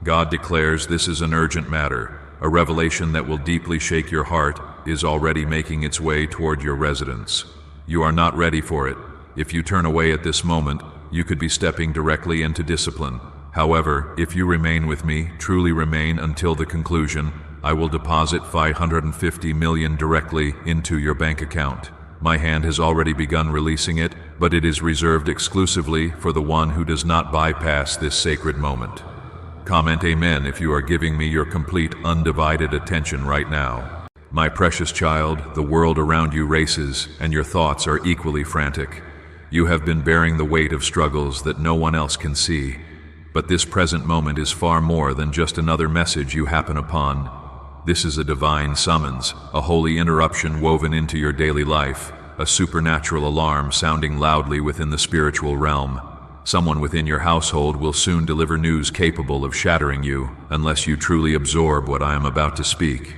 God declares this is an urgent matter. A revelation that will deeply shake your heart is already making its way toward your residence. You are not ready for it. If you turn away at this moment, you could be stepping directly into discipline. However, if you remain with me, truly remain until the conclusion, I will deposit 550 million directly into your bank account. My hand has already begun releasing it, but it is reserved exclusively for the one who does not bypass this sacred moment. Comment Amen if you are giving me your complete, undivided attention right now. My precious child, the world around you races, and your thoughts are equally frantic. You have been bearing the weight of struggles that no one else can see. But this present moment is far more than just another message you happen upon. This is a divine summons, a holy interruption woven into your daily life, a supernatural alarm sounding loudly within the spiritual realm. Someone within your household will soon deliver news capable of shattering you, unless you truly absorb what I am about to speak.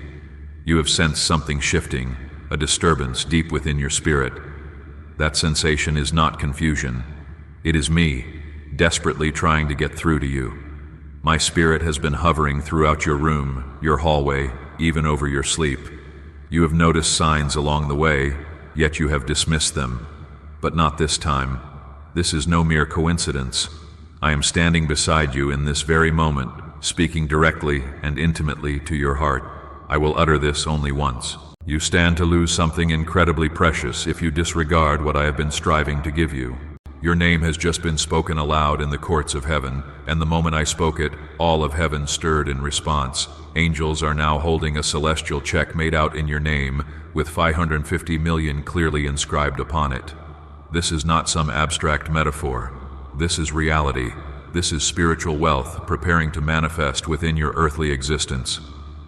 You have sensed something shifting, a disturbance deep within your spirit. That sensation is not confusion. It is me, desperately trying to get through to you. My spirit has been hovering throughout your room, your hallway, even over your sleep. You have noticed signs along the way, yet you have dismissed them. But not this time. This is no mere coincidence. I am standing beside you in this very moment, speaking directly and intimately to your heart. I will utter this only once. You stand to lose something incredibly precious if you disregard what I have been striving to give you. Your name has just been spoken aloud in the courts of heaven, and the moment I spoke it, all of heaven stirred in response. Angels are now holding a celestial check made out in your name, with 550 million clearly inscribed upon it. This is not some abstract metaphor. This is reality. This is spiritual wealth preparing to manifest within your earthly existence.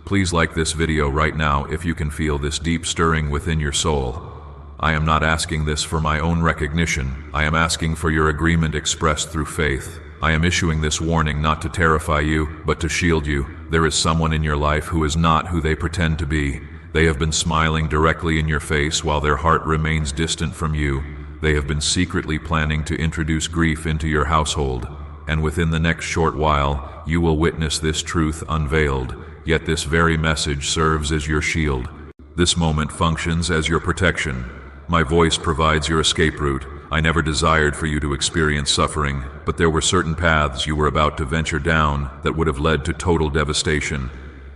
Please like this video right now if you can feel this deep stirring within your soul. I am not asking this for my own recognition. I am asking for your agreement expressed through faith. I am issuing this warning not to terrify you, but to shield you. There is someone in your life who is not who they pretend to be. They have been smiling directly in your face while their heart remains distant from you. They have been secretly planning to introduce grief into your household. And within the next short while, you will witness this truth unveiled. Yet this very message serves as your shield. This moment functions as your protection. My voice provides your escape route. I never desired for you to experience suffering, but there were certain paths you were about to venture down that would have led to total devastation.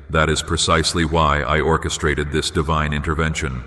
That is precisely why I orchestrated this divine intervention.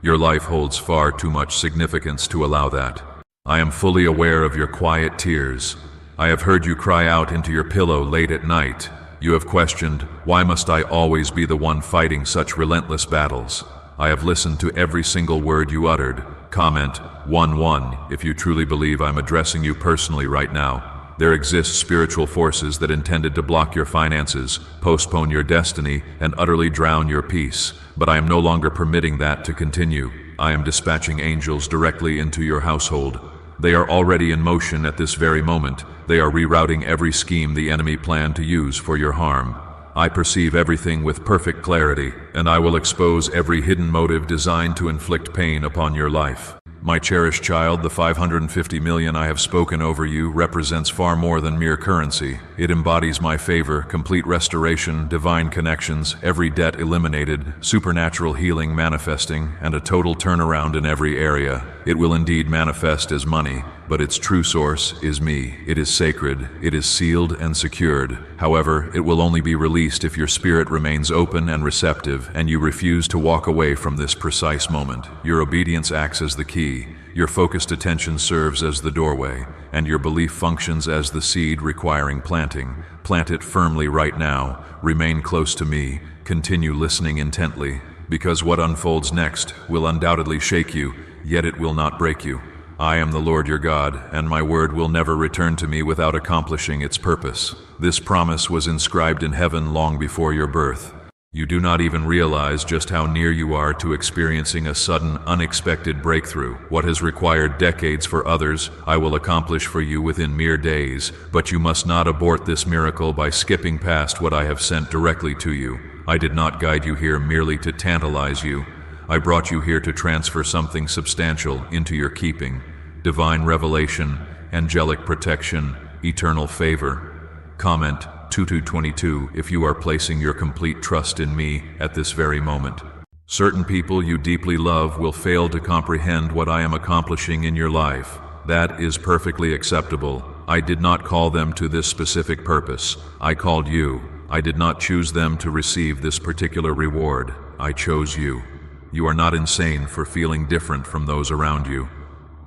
Your life holds far too much significance to allow that. I am fully aware of your quiet tears. I have heard you cry out into your pillow late at night. You have questioned, why must I always be the one fighting such relentless battles? I have listened to every single word you uttered. Comment 1:1 if you truly believe I'm addressing you personally right now. There exist spiritual forces that intended to block your finances, postpone your destiny, and utterly drown your peace. But I am no longer permitting that to continue. I am dispatching angels directly into your household. They are already in motion at this very moment. They are rerouting every scheme the enemy planned to use for your harm. I perceive everything with perfect clarity, and I will expose every hidden motive designed to inflict pain upon your life. My cherished child, the 550 million I have spoken over you represents far more than mere currency. It embodies my favor, complete restoration, divine connections, every debt eliminated, supernatural healing manifesting, and a total turnaround in every area. It will indeed manifest as money, but its true source is me. It is sacred, it is sealed and secured. However, it will only be released if your spirit remains open and receptive, and you refuse to walk away from this precise moment. Your obedience acts as the key. Your focused attention serves as the doorway, and your belief functions as the seed requiring planting. Plant it firmly right now. Remain close to me. Continue listening intently, because what unfolds next will undoubtedly shake you, yet it will not break you. I am the Lord your God, and my word will never return to me without accomplishing its purpose. This promise was inscribed in heaven long before your birth. You do not even realize just how near you are to experiencing a sudden, unexpected breakthrough. What has required decades for others, I will accomplish for you within mere days. But you must not abort this miracle by skipping past what I have sent directly to you. I did not guide you here merely to tantalize you. I brought you here to transfer something substantial into your keeping. Divine revelation, angelic protection, eternal favor. Comment 22:22 if you are placing your complete trust in me at this very moment. Certain people you deeply love will fail to comprehend what I am accomplishing in your life. That is perfectly acceptable. I did not call them to this specific purpose. I called you. I did not choose them to receive this particular reward. I chose you. You are not insane for feeling different from those around you.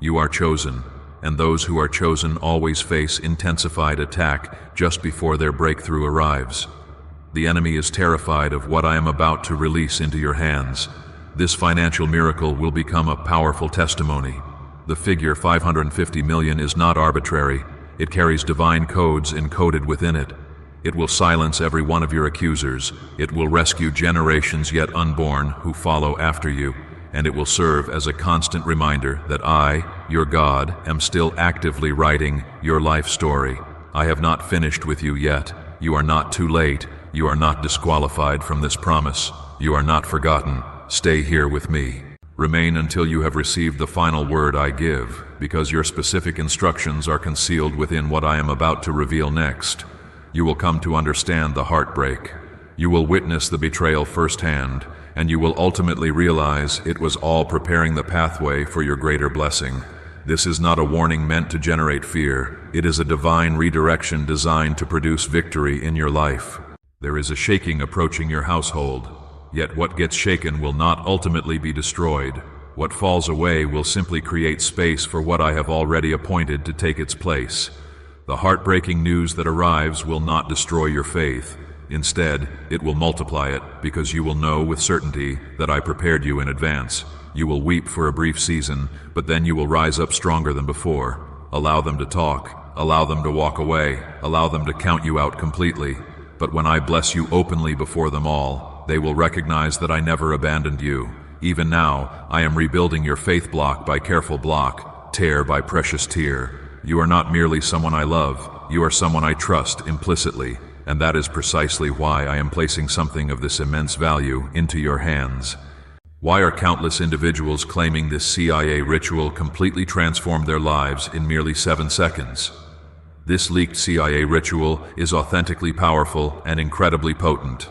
You are chosen, and those who are chosen always face intensified attack just before their breakthrough arrives. The enemy is terrified of what I am about to release into your hands. This financial miracle will become a powerful testimony. The figure 550 million is not arbitrary. It carries divine codes encoded within it. It will silence every one of your accusers. It will rescue generations yet unborn who follow after you. And it will serve as a constant reminder that I, your God, am still actively writing your life story. I have not finished with you yet. You are not too late. You are not disqualified from this promise. You are not forgotten. Stay here with me. Remain until you have received the final word I give, because your specific instructions are concealed within what I am about to reveal next. You will come to understand the heartbreak. You will witness the betrayal firsthand, and you will ultimately realize it was all preparing the pathway for your greater blessing. This is not a warning meant to generate fear. It is a divine redirection designed to produce victory in your life. There is a shaking approaching your household. Yet what gets shaken will not ultimately be destroyed. What falls away will simply create space for what I have already appointed to take its place. The heartbreaking news that arrives will not destroy your faith. Instead, it will multiply it, because you will know with certainty that I prepared you in advance. You will weep for a brief season, but then you will rise up stronger than before. Allow them to talk. Allow them to walk away. Allow them to count you out completely. But when I bless you openly before them all, they will recognize that I never abandoned you. Even now, I am rebuilding your faith block by careful block, tear by precious tear. You are not merely someone I love. You are someone I trust implicitly. And that is precisely why I am placing something of this immense value into your hands. Why are countless individuals claiming this CIA ritual completely transformed their lives in merely 7 seconds? This leaked CIA ritual is authentically powerful and incredibly potent.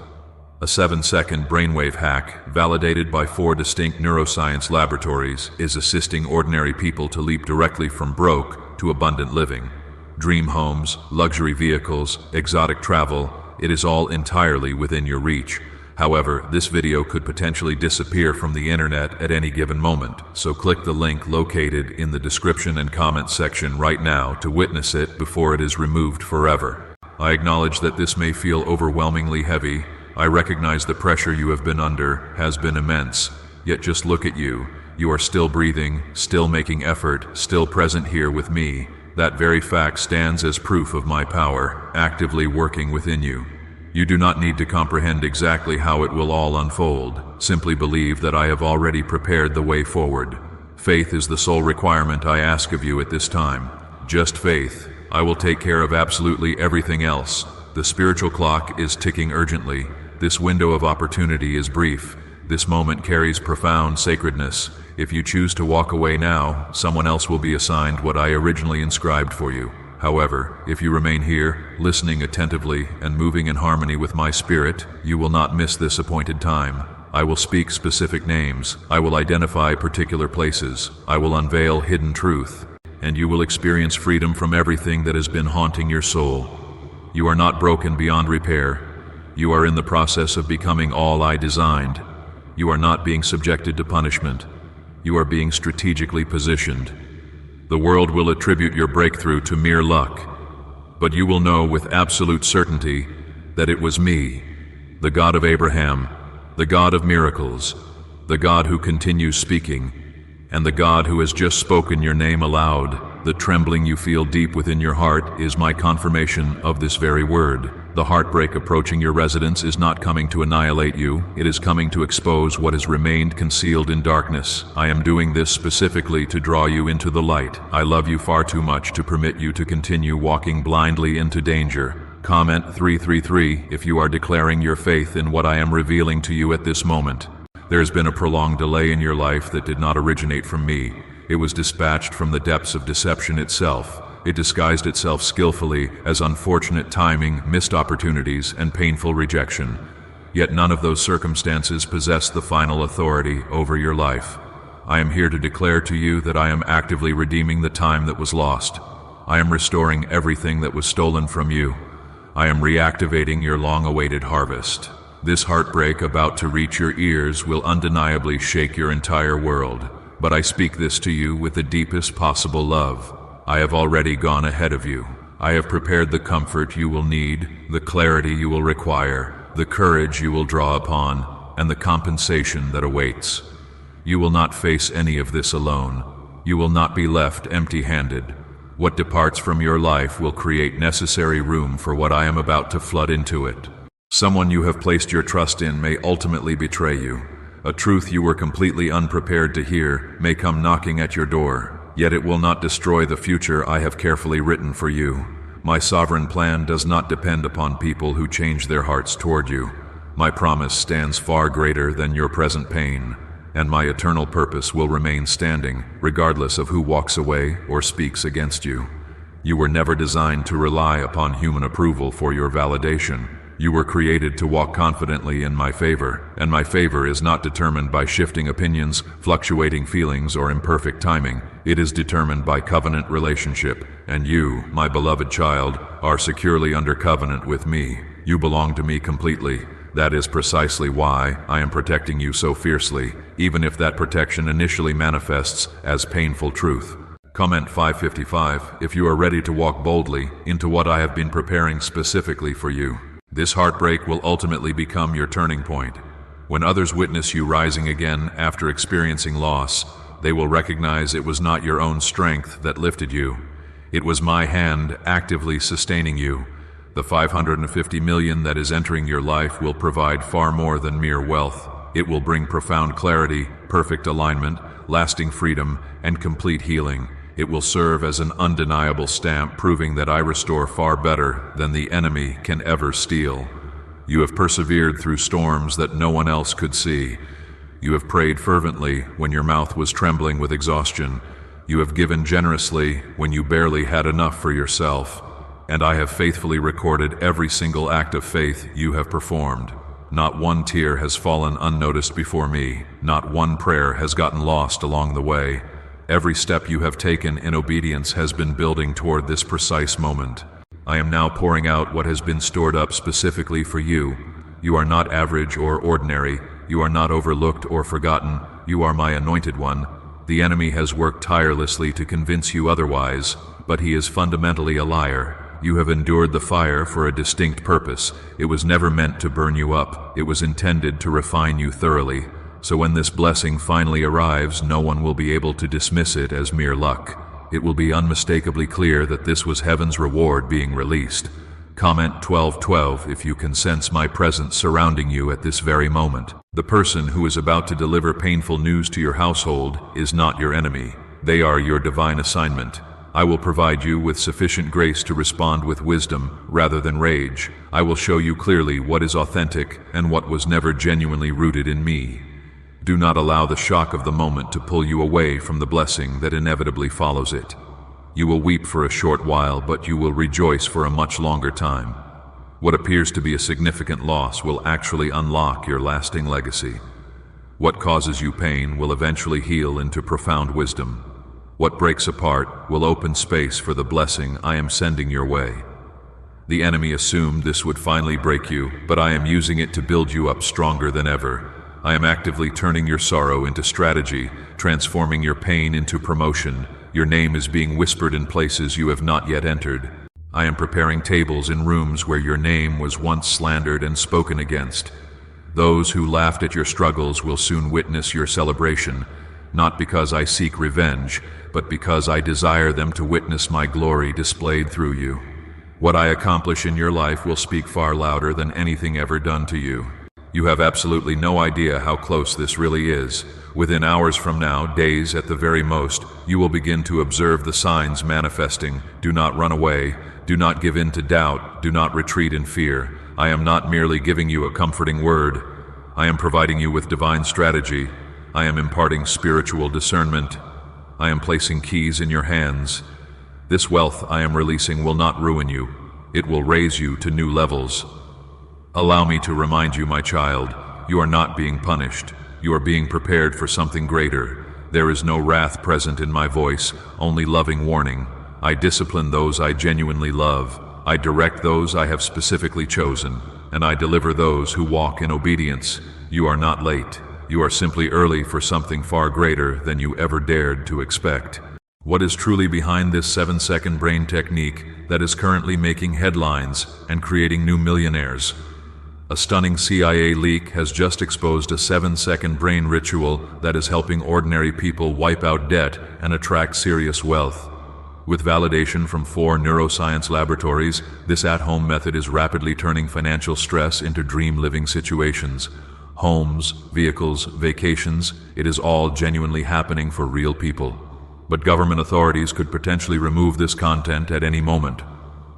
A 7-second brainwave hack, validated by 4 distinct neuroscience laboratories, is assisting ordinary people to leap directly from broke to abundant living. Dream homes, luxury vehicles, exotic travel, it is all entirely within your reach. However, this video could potentially disappear from the internet at any given moment, so click the link located in the description and comment section right now to witness it before it is removed forever. I acknowledge that this may feel overwhelmingly heavy. I recognize the pressure you have been under has been immense, yet just look at you. You are still breathing, still making effort, still present here with me. That very fact stands as proof of my power, actively working within you. You do not need to comprehend exactly how it will all unfold. Simply believe that I have already prepared the way forward. Faith is the sole requirement I ask of you at this time. Just faith. I will take care of absolutely everything else. The spiritual clock is ticking urgently. This window of opportunity is brief. This moment carries profound sacredness. If you choose to walk away now, someone else will be assigned what I originally inscribed for you. However, if you remain here, listening attentively and moving in harmony with my spirit, you will not miss this appointed time. I will speak specific names. I will identify particular places. I will unveil hidden truth. And you will experience freedom from everything that has been haunting your soul. You are not broken beyond repair. You are in the process of becoming all I designed. You are not being subjected to punishment. You are being strategically positioned. The world will attribute your breakthrough to mere luck, but you will know with absolute certainty that it was me, the God of Abraham, the God of miracles, the God who continues speaking, and the God who has just spoken your name aloud. The trembling you feel deep within your heart is my confirmation of this very word. The heartbreak approaching your residence is not coming to annihilate you. It is coming to expose what has remained concealed in darkness. I am doing this specifically to draw you into the light. I love you far too much to permit you to continue walking blindly into danger. Comment 333 if you are declaring your faith in what I am revealing to you at this moment. There has been a prolonged delay in your life that did not originate from me. It was dispatched from the depths of deception itself. It disguised itself skillfully as unfortunate timing, missed opportunities, and painful rejection. Yet none of those circumstances possess the final authority over your life. I am here to declare to you that I am actively redeeming the time that was lost. I am restoring everything that was stolen from you. I am reactivating your long-awaited harvest. This heartbreak about to reach your ears will undeniably shake your entire world. But I speak this to you with the deepest possible love. I have already gone ahead of you. I have prepared the comfort you will need, the clarity you will require, the courage you will draw upon, and the compensation that awaits. You will not face any of this alone. You will not be left empty-handed. What departs from your life will create necessary room for what I am about to flood into it. Someone you have placed your trust in may ultimately betray you. A truth you were completely unprepared to hear may come knocking at your door, yet it will not destroy the future I have carefully written for you. My sovereign plan does not depend upon people who change their hearts toward you. My promise stands far greater than your present pain, and my eternal purpose will remain standing, regardless of who walks away or speaks against you. You were never designed to rely upon human approval for your validation. You were created to walk confidently in my favor, and my favor is not determined by shifting opinions, fluctuating feelings, or imperfect timing. It is determined by covenant relationship, and you, my beloved child, are securely under covenant with me. You belong to me completely. That is precisely why I am protecting you so fiercely, even if that protection initially manifests as painful truth. Comment 555 if you are ready to walk boldly into what I have been preparing specifically for you. This heartbreak will ultimately become your turning point. When others witness you rising again after experiencing loss, they will recognize it was not your own strength that lifted you. It was my hand actively sustaining you. The $550 million that is entering your life will provide far more than mere wealth. It will bring profound clarity, perfect alignment, lasting freedom, and complete healing. It will serve as an undeniable stamp proving that I restore far better than the enemy can ever steal. You have persevered through storms that no one else could see. You have prayed fervently when your mouth was trembling with exhaustion. You have given generously when you barely had enough for yourself. And I have faithfully recorded every single act of faith you have performed. Not one tear has fallen unnoticed before me. Not one prayer has gotten lost along the way. Every step you have taken in obedience has been building toward this precise moment. I am now pouring out what has been stored up specifically for you. You are not average or ordinary. You are not overlooked or forgotten. You are my anointed one. The enemy has worked tirelessly to convince you otherwise, but he is fundamentally a liar. You have endured the fire for a distinct purpose. It was never meant to burn you up. It was intended to refine you thoroughly. So when this blessing finally arrives, no one will be able to dismiss it as mere luck. It will be unmistakably clear that this was heaven's reward being released. Comment 1212 if you can sense my presence surrounding you at this very moment. The person who is about to deliver painful news to your household is not your enemy. They are your divine assignment. I will provide you with sufficient grace to respond with wisdom rather than rage. I will show you clearly what is authentic and what was never genuinely rooted in me. Do not allow the shock of the moment to pull you away from the blessing that inevitably follows it. You will weep for a short while, but you will rejoice for a much longer time. What appears to be a significant loss will actually unlock your lasting legacy. What causes you pain will eventually heal into profound wisdom. What breaks apart will open space for the blessing I am sending your way. The enemy assumed this would finally break you, but I am using it to build you up stronger than ever. I am actively turning your sorrow into strategy, transforming your pain into promotion. Your name is being whispered in places you have not yet entered. I am preparing tables in rooms where your name was once slandered and spoken against. Those who laughed at your struggles will soon witness your celebration, not because I seek revenge, but because I desire them to witness my glory displayed through you. What I accomplish in your life will speak far louder than anything ever done to you. You have absolutely no idea how close this really is. Within hours from now, days at the very most, you will begin to observe the signs manifesting. Do not run away. Do not give in to doubt. Do not retreat in fear. I am not merely giving you a comforting word. I am providing you with divine strategy. I am imparting spiritual discernment. I am placing keys in your hands. This wealth I am releasing will not ruin you. It will raise you to new levels. Allow me to remind you, my child, you are not being punished. You are being prepared for something greater. There is no wrath present in my voice, only loving warning. I discipline those I genuinely love. I direct those I have specifically chosen, and I deliver those who walk in obedience. You are not late. You are simply early for something far greater than you ever dared to expect. What is truly behind this 7-second brain technique that is currently making headlines and creating new millionaires? A stunning CIA leak has just exposed a 7-second brain ritual that is helping ordinary people wipe out debt and attract serious wealth. With validation from 4 neuroscience laboratories, this at-home method is rapidly turning financial stress into dream-living situations. Homes, vehicles, vacations, it is all genuinely happening for real people. But government authorities could potentially remove this content at any moment.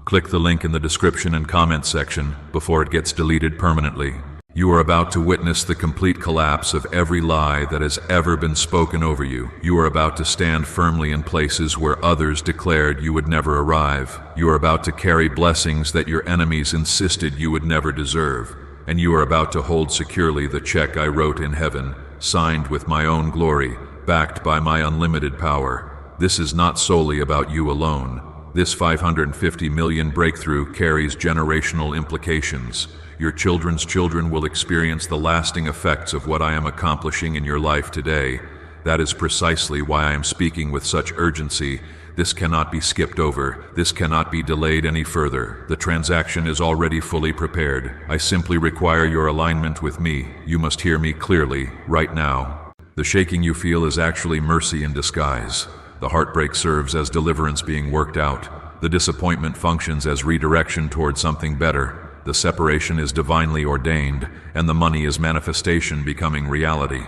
Click the link in the description and comment section before it gets deleted permanently. You are about to witness the complete collapse of every lie that has ever been spoken over you. You are about to stand firmly in places where others declared you would never arrive. You are about to carry blessings that your enemies insisted you would never deserve. And you are about to hold securely the check I wrote in heaven, signed with my own glory, backed by my unlimited power. This is not solely about you alone. This 550 million breakthrough carries generational implications. Your children's children will experience the lasting effects of what I am accomplishing in your life today. That is precisely why I am speaking with such urgency. This cannot be skipped over. This cannot be delayed any further. The transaction is already fully prepared. I simply require your alignment with me. You must hear me clearly, right now. The shaking you feel is actually mercy in disguise. The heartbreak serves as deliverance being worked out. The disappointment functions as redirection toward something better. The separation is divinely ordained, and the money is manifestation becoming reality.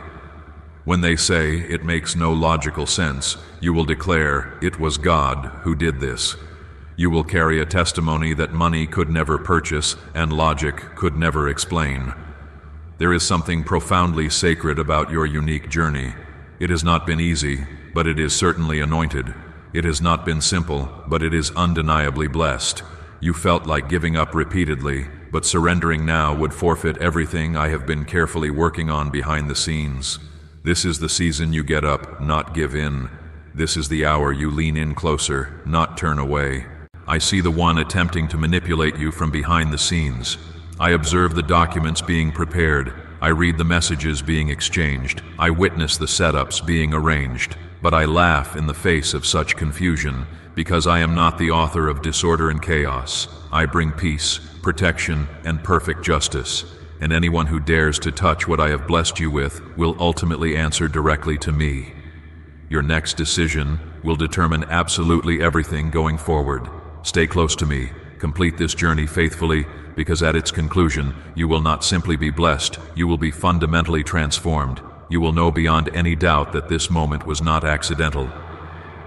When they say it makes no logical sense, you will declare, it was God who did this. You will carry a testimony that money could never purchase and logic could never explain. There is something profoundly sacred about your unique journey. It has not been easy, but it is certainly anointed. It has not been simple, but it is undeniably blessed. You felt like giving up repeatedly, but surrendering now would forfeit everything I have been carefully working on behind the scenes. This is the season you get up, not give in. This is the hour you lean in closer, not turn away. I see the one attempting to manipulate you from behind the scenes. I observe the documents being prepared. I read the messages being exchanged. I witness the setups being arranged. But I laugh in the face of such confusion, because I am not the author of disorder and chaos. I bring peace, protection, and perfect justice. And anyone who dares to touch what I have blessed you with will ultimately answer directly to me. Your next decision will determine absolutely everything going forward. Stay close to me. Complete this journey faithfully, because at its conclusion, you will not simply be blessed, you will be fundamentally transformed. You will know beyond any doubt that this moment was not accidental.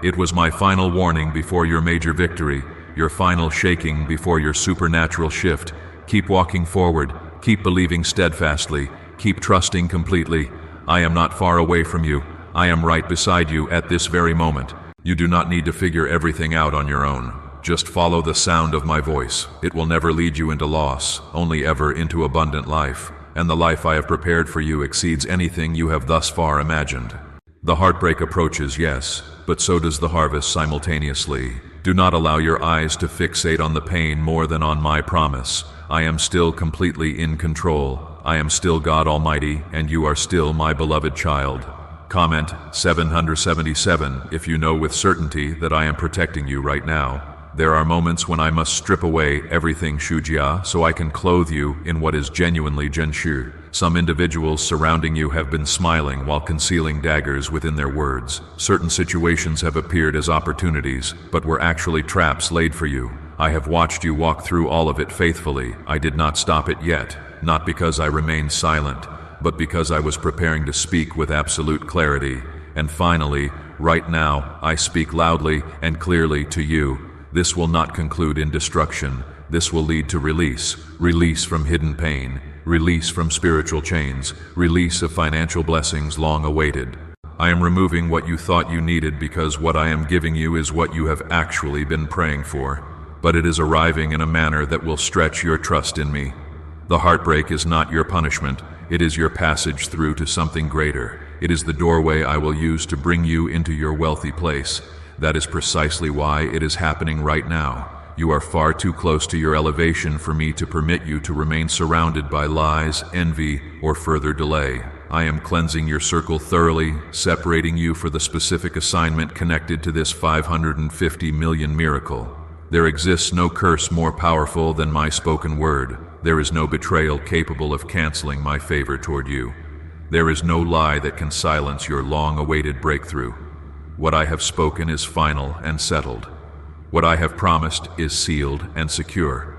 It was my final warning before your major victory, your final shaking before your supernatural shift. Keep walking forward, keep believing steadfastly, keep trusting completely. I am not far away from you. I am right beside you at this very moment. You do not need to figure everything out on your own. Just follow the sound of my voice. It will never lead you into loss, only ever into abundant life. And the life I have prepared for you exceeds anything you have thus far imagined. The heartbreak approaches, yes, but so does the harvest simultaneously. Do not allow your eyes to fixate on the pain more than on my promise. I am still completely in control. I am still God Almighty, and you are still my beloved child. Comment 777 if you know with certainty that I am protecting you right now. There are moments when I must strip away everything Shujia so I can clothe you in what is genuinely Genshu. Some individuals surrounding you have been smiling while concealing daggers within their words. Certain situations have appeared as opportunities, but were actually traps laid for you. I have watched you walk through all of it faithfully. I did not stop it yet, not because I remained silent, but because I was preparing to speak with absolute clarity. And finally, right now, I speak loudly and clearly to you. This will not conclude in destruction. This will lead to release. Release from hidden pain. Release from spiritual chains. Release of financial blessings long awaited. I am removing what you thought you needed because what I am giving you is what you have actually been praying for. But it is arriving in a manner that will stretch your trust in me. The heartbreak is not your punishment. It is your passage through to something greater. It is the doorway I will use to bring you into your wealthy place. That is precisely why it is happening right now. You are far too close to your elevation for me to permit you to remain surrounded by lies, envy, or further delay. I am cleansing your circle thoroughly, separating you for the specific assignment connected to this 550 million miracle. There exists no curse more powerful than my spoken word. There is no betrayal capable of canceling my favor toward you. There is no lie that can silence your long-awaited breakthrough. What I have spoken is final and settled. What I have promised is sealed and secure.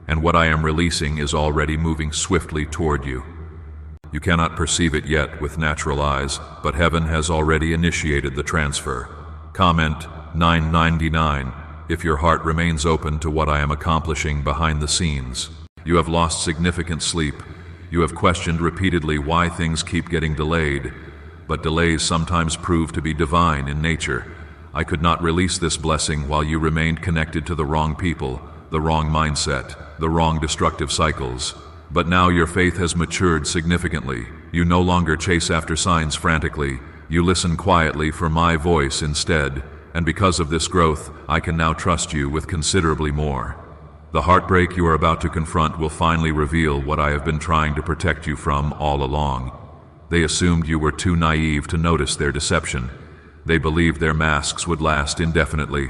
And what I am releasing is already moving swiftly toward you. You cannot perceive it yet with natural eyes, but heaven has already initiated the transfer. Comment 999 if your heart remains open to what I am accomplishing behind the scenes. You have lost significant sleep. You have questioned repeatedly why things keep getting delayed, but delays sometimes prove to be divine in nature. I could not release this blessing while you remained connected to the wrong people, the wrong mindset, the wrong destructive cycles. But now your faith has matured significantly. You no longer chase after signs frantically. You listen quietly for my voice instead, and because of this growth, I can now trust you with considerably more. The heartbreak you are about to confront will finally reveal what I have been trying to protect you from all along. They assumed you were too naive to notice their deception. They believed their masks would last indefinitely.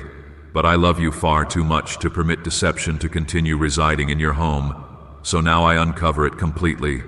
But I love you far too much to permit deception to continue residing in your home. So now I uncover it completely,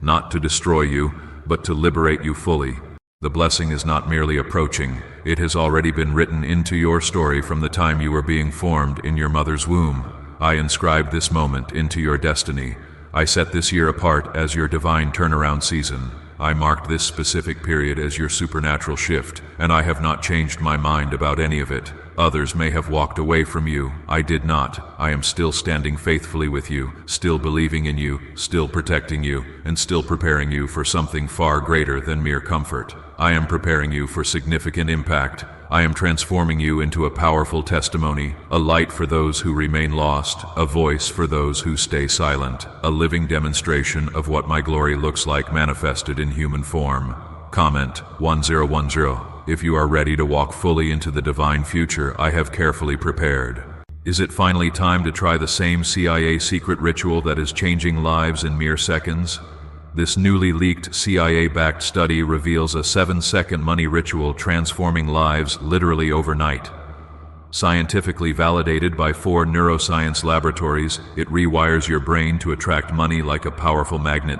not to destroy you, but to liberate you fully. The blessing is not merely approaching, it has already been written into your story from the time you were being formed in your mother's womb. I inscribed this moment into your destiny. I set this year apart as your divine turnaround season. I marked this specific period as your supernatural shift, and I have not changed my mind about any of it. Others may have walked away from you. I did not. I am still standing faithfully with you, still believing in you, still protecting you, and still preparing you for something far greater than mere comfort. I am preparing you for significant impact. I am transforming you into a powerful testimony, a light for those who remain lost, a voice for those who stay silent, a living demonstration of what my glory looks like manifested in human form. Comment 1010 if you are ready to walk fully into the divine future I have carefully prepared. Is it finally time to try the same CIA secret ritual that is changing lives in mere seconds? This newly leaked CIA-backed study reveals a 7-second money ritual transforming lives literally overnight. Scientifically validated by 4 neuroscience laboratories, it rewires your brain to attract money like a powerful magnet.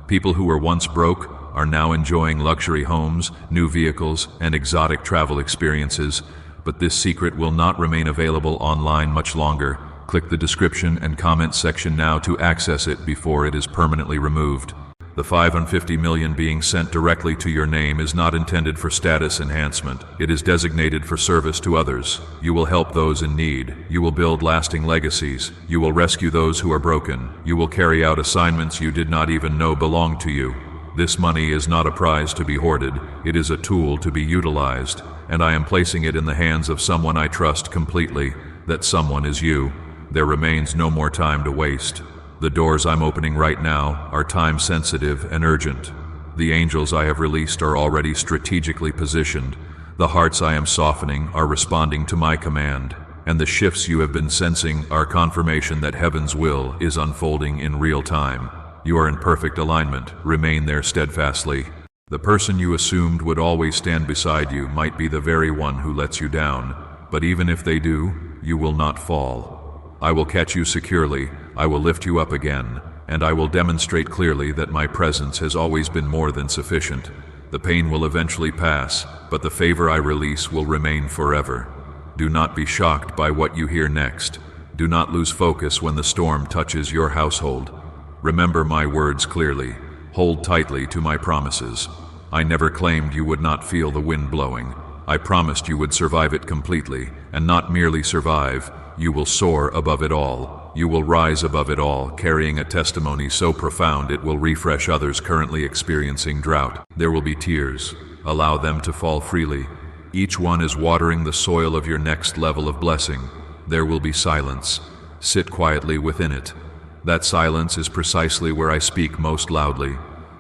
People who were once broke are now enjoying luxury homes, new vehicles, and exotic travel experiences, but this secret will not remain available online much longer. Click the description and comment section now to access it before it is permanently removed. The 550 million being sent directly to your name is not intended for status enhancement. It is designated for service to others. You will help those in need. You will build lasting legacies. You will rescue those who are broken. You will carry out assignments you did not even know belonged to you. This money is not a prize to be hoarded. It is a tool to be utilized, and I am placing it in the hands of someone I trust completely. That someone is you. There remains no more time to waste. The doors I'm opening right now are time-sensitive and urgent. The angels I have released are already strategically positioned. The hearts I am softening are responding to my command. And the shifts you have been sensing are confirmation that heaven's will is unfolding in real time. You are in perfect alignment. Remain there steadfastly. The person you assumed would always stand beside you might be the very one who lets you down. But even if they do, you will not fall. I will catch you securely, I will lift you up again, and I will demonstrate clearly that my presence has always been more than sufficient. The pain will eventually pass, but the favor I release will remain forever. Do not be shocked by what you hear next. Do not lose focus when the storm touches your household. Remember my words clearly. Hold tightly to my promises. I never claimed you would not feel the wind blowing. I promised you would survive it completely, and not merely survive. You will soar above it all. You will rise above it all, carrying a testimony so profound it will refresh others currently experiencing drought. There will be tears. Allow them to fall freely. Each one is watering the soil of your next level of blessing. There will be silence. Sit quietly within it. That silence is precisely where I speak most loudly.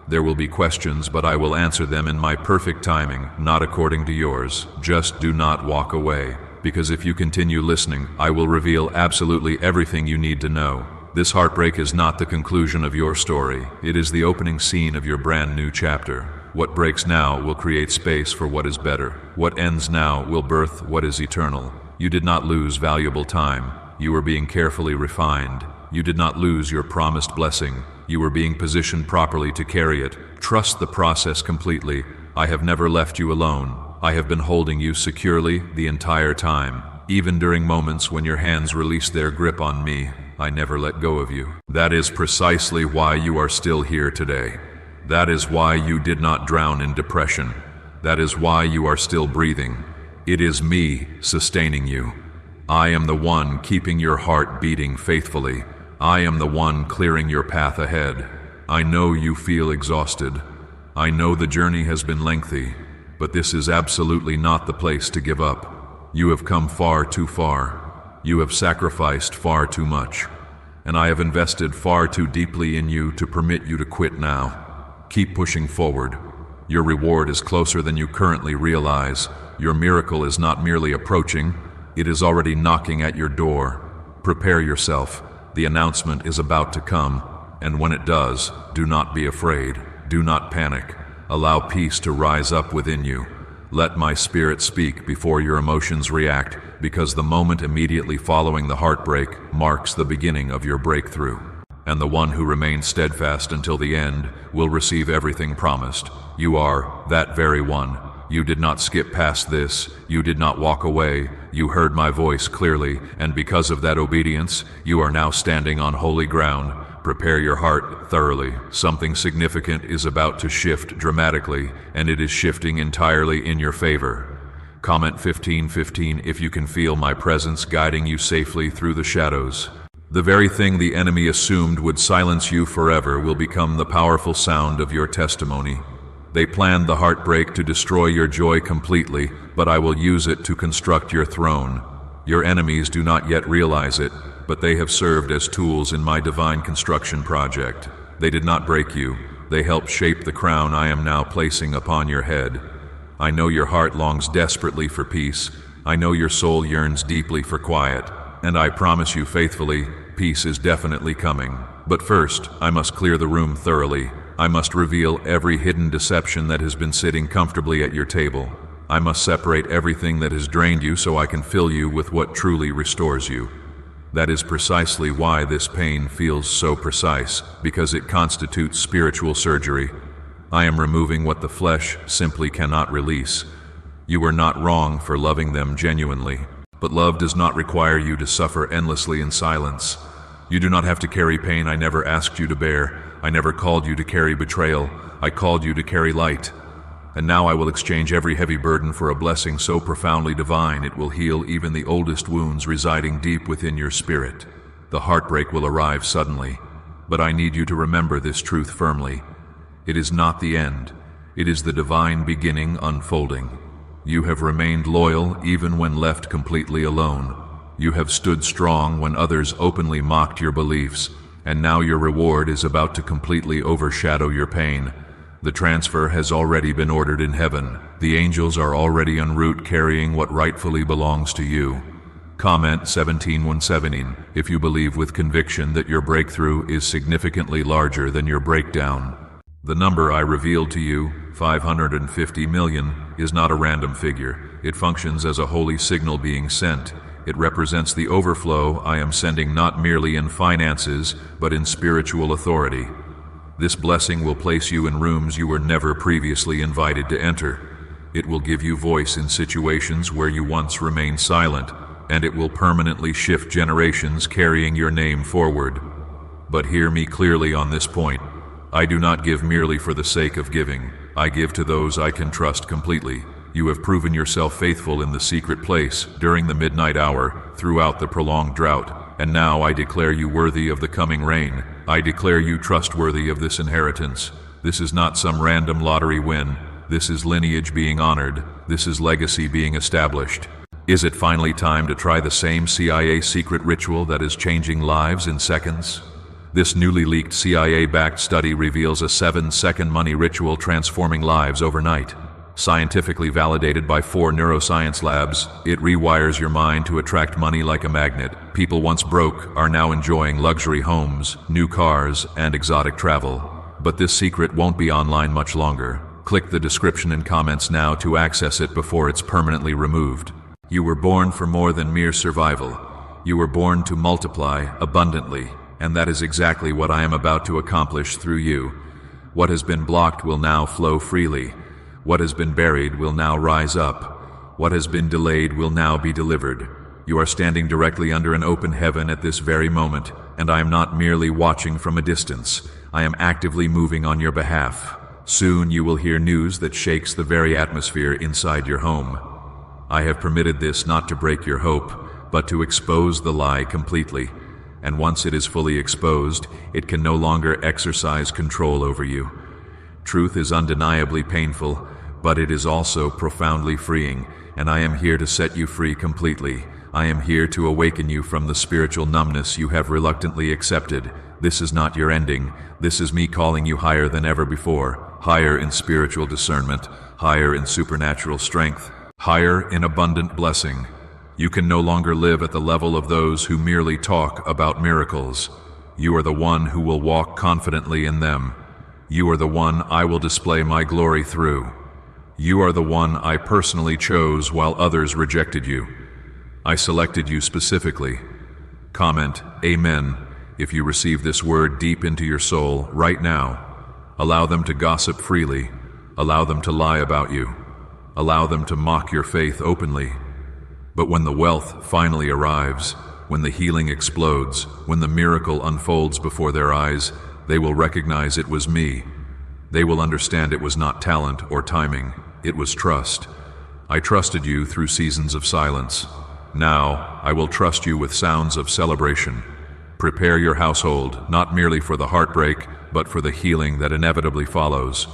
There will be questions, but I will answer them in my perfect timing, not according to yours. Just do not walk away, because if you continue listening, I will reveal absolutely everything you need to know. This heartbreak is not the conclusion of your story. It is the opening scene of your brand new chapter. What breaks now will create space for what is better. What ends now will birth what is eternal. You did not lose valuable time. You were being carefully refined. You did not lose your promised blessing. You were being positioned properly to carry it. Trust the process completely. I have never left you alone. I have been holding you securely the entire time. Even during moments when your hands released their grip on me, I never let go of you. That is precisely why you are still here today. That is why you did not drown in depression. That is why you are still breathing. It is me sustaining you. I am the one keeping your heart beating faithfully. I am the one clearing your path ahead. I know you feel exhausted. I know the journey has been lengthy, but this is absolutely not the place to give up. You have come far too far. You have sacrificed far too much, and I have invested far too deeply in you to permit you to quit now. Keep pushing forward. Your reward is closer than you currently realize. Your miracle is not merely approaching, it is already knocking at your door. Prepare yourself. The announcement is about to come, and when it does, do not be afraid. Do not panic. Allow peace to rise up within you. Let my spirit speak before your emotions react, because the moment immediately following the heartbreak marks the beginning of your breakthrough. And the one who remains steadfast until the end will receive everything promised. You are that very one. You did not skip past this. You did not walk away. You heard my voice clearly, and because of that obedience, you are now standing on holy ground. Prepare your heart thoroughly. Something significant is about to shift dramatically, and it is shifting entirely in your favor. Comment 1515 if you can feel my presence guiding you safely through the shadows. The very thing the enemy assumed would silence you forever will become the powerful sound of your testimony. They planned the heartbreak to destroy your joy completely, but I will use it to construct your throne. Your enemies do not yet realize it, but they have served as tools in my divine construction project. They did not break you. They helped shape the crown I am now placing upon your head. I know your heart longs desperately for peace. I know your soul yearns deeply for quiet. And I promise you faithfully, peace is definitely coming. But first, I must clear the room thoroughly. I must reveal every hidden deception that has been sitting comfortably at your table. I must separate everything that has drained you so I can fill you with what truly restores you. That is precisely why this pain feels so precise, because it constitutes spiritual surgery. I am removing what the flesh simply cannot release. You are not wrong for loving them genuinely, but love does not require you to suffer endlessly in silence. You do not have to carry pain I never asked you to bear. I never called you to carry betrayal. I called you to carry light. And now I will exchange every heavy burden for a blessing so profoundly divine it will heal even the oldest wounds residing deep within your spirit. The heartbreak will arrive suddenly, but I need you to remember this truth firmly. It is not the end. It is the divine beginning unfolding. You have remained loyal even when left completely alone. You have stood strong when others openly mocked your beliefs, and now your reward is about to completely overshadow your pain. The transfer has already been ordered in heaven. The angels are already en route carrying what rightfully belongs to you. Comment 17117 if you believe with conviction that your breakthrough is significantly larger than your breakdown. The number I revealed to you, 550 million, is not a random figure. It functions as a holy signal being sent. It represents the overflow I am sending not merely in finances, but in spiritual authority. This blessing will place you in rooms you were never previously invited to enter. It will give you voice in situations where you once remained silent, and it will permanently shift generations carrying your name forward. But hear me clearly on this point. I do not give merely for the sake of giving. I give to those I can trust completely. You have proven yourself faithful in the secret place, during the midnight hour, throughout the prolonged drought, and now I declare you worthy of the coming rain. I declare you trustworthy of this inheritance. This is not some random lottery win. This is lineage being honored. This is legacy being established. Is it finally time to try the same CIA secret ritual that is changing lives in seconds? This newly leaked CIA-backed study reveals a 7-second money ritual transforming lives overnight. Scientifically validated by 4 neuroscience labs, it rewires your mind to attract money like a magnet. People once broke are now enjoying luxury homes, new cars, and exotic travel. But this secret won't be online much longer. Click the description and comments now to access it before it's permanently removed. You were born for more than mere survival. You were born to multiply abundantly, and that is exactly what I am about to accomplish through you. What has been blocked will now flow freely. What has been buried will now rise up. What has been delayed will now be delivered. You are standing directly under an open heaven at this very moment, and I am not merely watching from a distance. I am actively moving on your behalf. Soon you will hear news that shakes the very atmosphere inside your home. I have permitted this not to break your hope, but to expose the lie completely. And once it is fully exposed, it can no longer exercise control over you. Truth is undeniably painful, but it is also profoundly freeing, and I am here to set you free completely. I am here to awaken you from the spiritual numbness you have reluctantly accepted. This is not your ending. This is me calling you higher than ever before, higher in spiritual discernment, higher in supernatural strength, higher in abundant blessing. You can no longer live at the level of those who merely talk about miracles. You are the one who will walk confidently in them. You are the one I will display my glory through. You are the one I personally chose while others rejected you. I selected you specifically. Comment Amen if you receive this word deep into your soul right now. Allow them to gossip freely. Allow them to lie about you. Allow them to mock your faith openly. But when the wealth finally arrives, when the healing explodes, when the miracle unfolds before their eyes, they will recognize it was me. They will understand it was not talent or timing, it was trust. I trusted you through seasons of silence. Now, I will trust you with sounds of celebration. Prepare your household, not merely for the heartbreak, but for the healing that inevitably follows.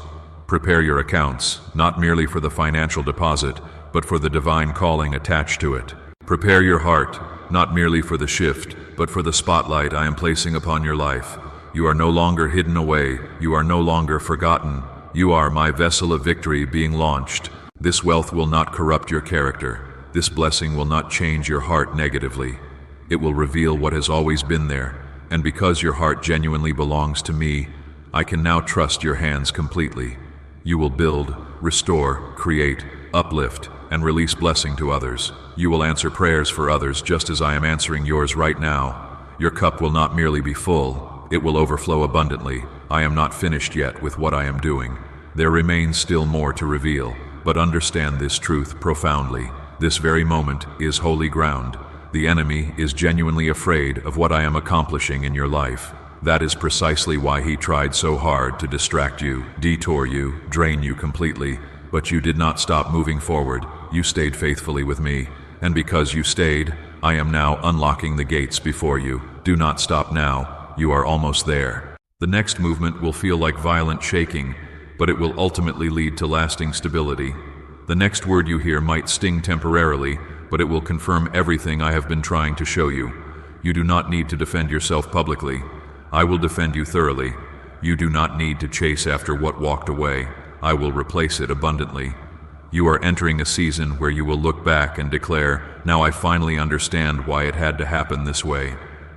Prepare your accounts, not merely for the financial deposit, but for the divine calling attached to it. Prepare your heart, not merely for the shift, but for the spotlight I am placing upon your life. You are no longer hidden away. You are no longer forgotten. You are my vessel of victory being launched. This wealth will not corrupt your character. This blessing will not change your heart negatively. It will reveal what has always been there. And because your heart genuinely belongs to me, I can now trust your hands completely. You will build, restore, create, uplift, and release blessing to others. You will answer prayers for others just as I am answering yours right now. Your cup will not merely be full. It will overflow abundantly. I am not finished yet with what I am doing. There remains still more to reveal, but understand this truth profoundly. This very moment is holy ground. The enemy is genuinely afraid of what I am accomplishing in your life. That is precisely why he tried so hard to distract you, detour you, drain you completely. But you did not stop moving forward. You stayed faithfully with me. And because you stayed, I am now unlocking the gates before you. Do not stop now. You are almost there. The next movement will feel like violent shaking, but it will ultimately lead to lasting stability. The next word you hear might sting temporarily, but it will confirm everything I have been trying to show you. You do not need to defend yourself publicly. I will defend you thoroughly. You do not need to chase after what walked away. I will replace it abundantly. You are entering a season where you will look back and declare, now I finally understand why it had to happen this way.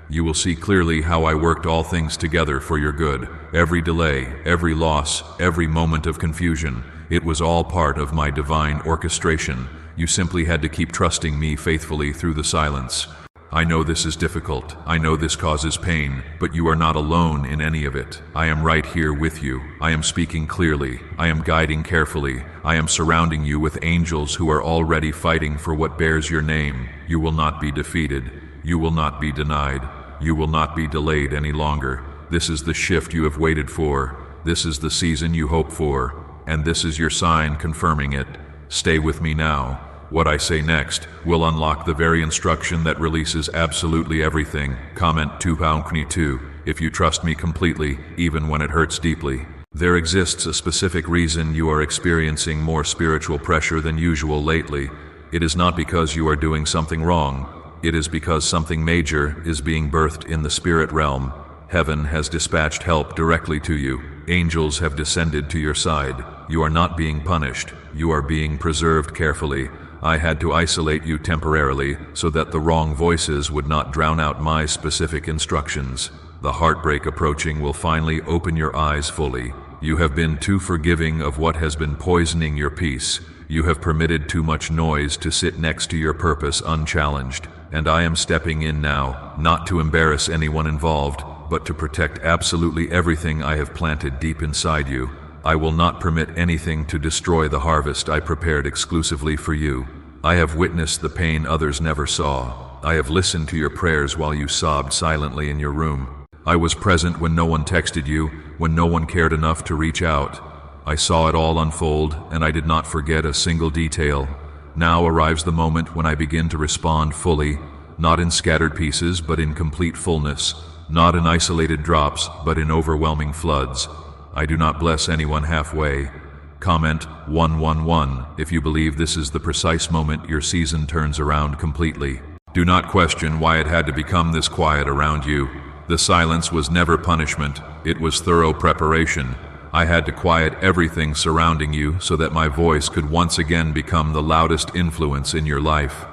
You will see clearly how I worked all things together for your good. Every delay, every loss, every moment of confusion, it was all part of my divine orchestration. You simply had to keep trusting me faithfully through the silence. I know this is difficult. I know this causes pain, but you are not alone in any of it. I am right here with you. I am speaking clearly. I am guiding carefully. I am surrounding you with angels who are already fighting for what bears your name. You will not be defeated. You will not be denied. You will not be delayed any longer. This is the shift you have waited for. This is the season you hope for. And this is your sign confirming it. Stay with me now. What I say next will unlock the very instruction that releases absolutely everything. Comment 2 if you trust me completely, even when it hurts deeply. There exists a specific reason you are experiencing more spiritual pressure than usual lately. It is not because you are doing something wrong. It is because something major is being birthed in the spirit realm. Heaven has dispatched help directly to you. Angels have descended to your side. You are not being punished. You are being preserved carefully. I had to isolate you temporarily so that the wrong voices would not drown out my specific instructions. The heartbreak approaching will finally open your eyes fully. You have been too forgiving of what has been poisoning your peace. You have permitted too much noise to sit next to your purpose unchallenged. And I am stepping in now, not to embarrass anyone involved, but to protect absolutely everything I have planted deep inside you. I will not permit anything to destroy the harvest I prepared exclusively for you. I have witnessed the pain others never saw. I have listened to your prayers while you sobbed silently in your room. I was present when no one texted you, when no one cared enough to reach out. I saw it all unfold, and I did not forget a single detail. Now arrives the moment when I begin to respond fully, not in scattered pieces, but in complete fullness, not in isolated drops, but in overwhelming floods. I do not bless anyone halfway. Comment 111 if you believe this is the precise moment your season turns around completely. Do not question why it had to become this quiet around you. The silence was never punishment, it was thorough preparation. I had to quiet everything surrounding you so that my voice could once again become the loudest influence in your life.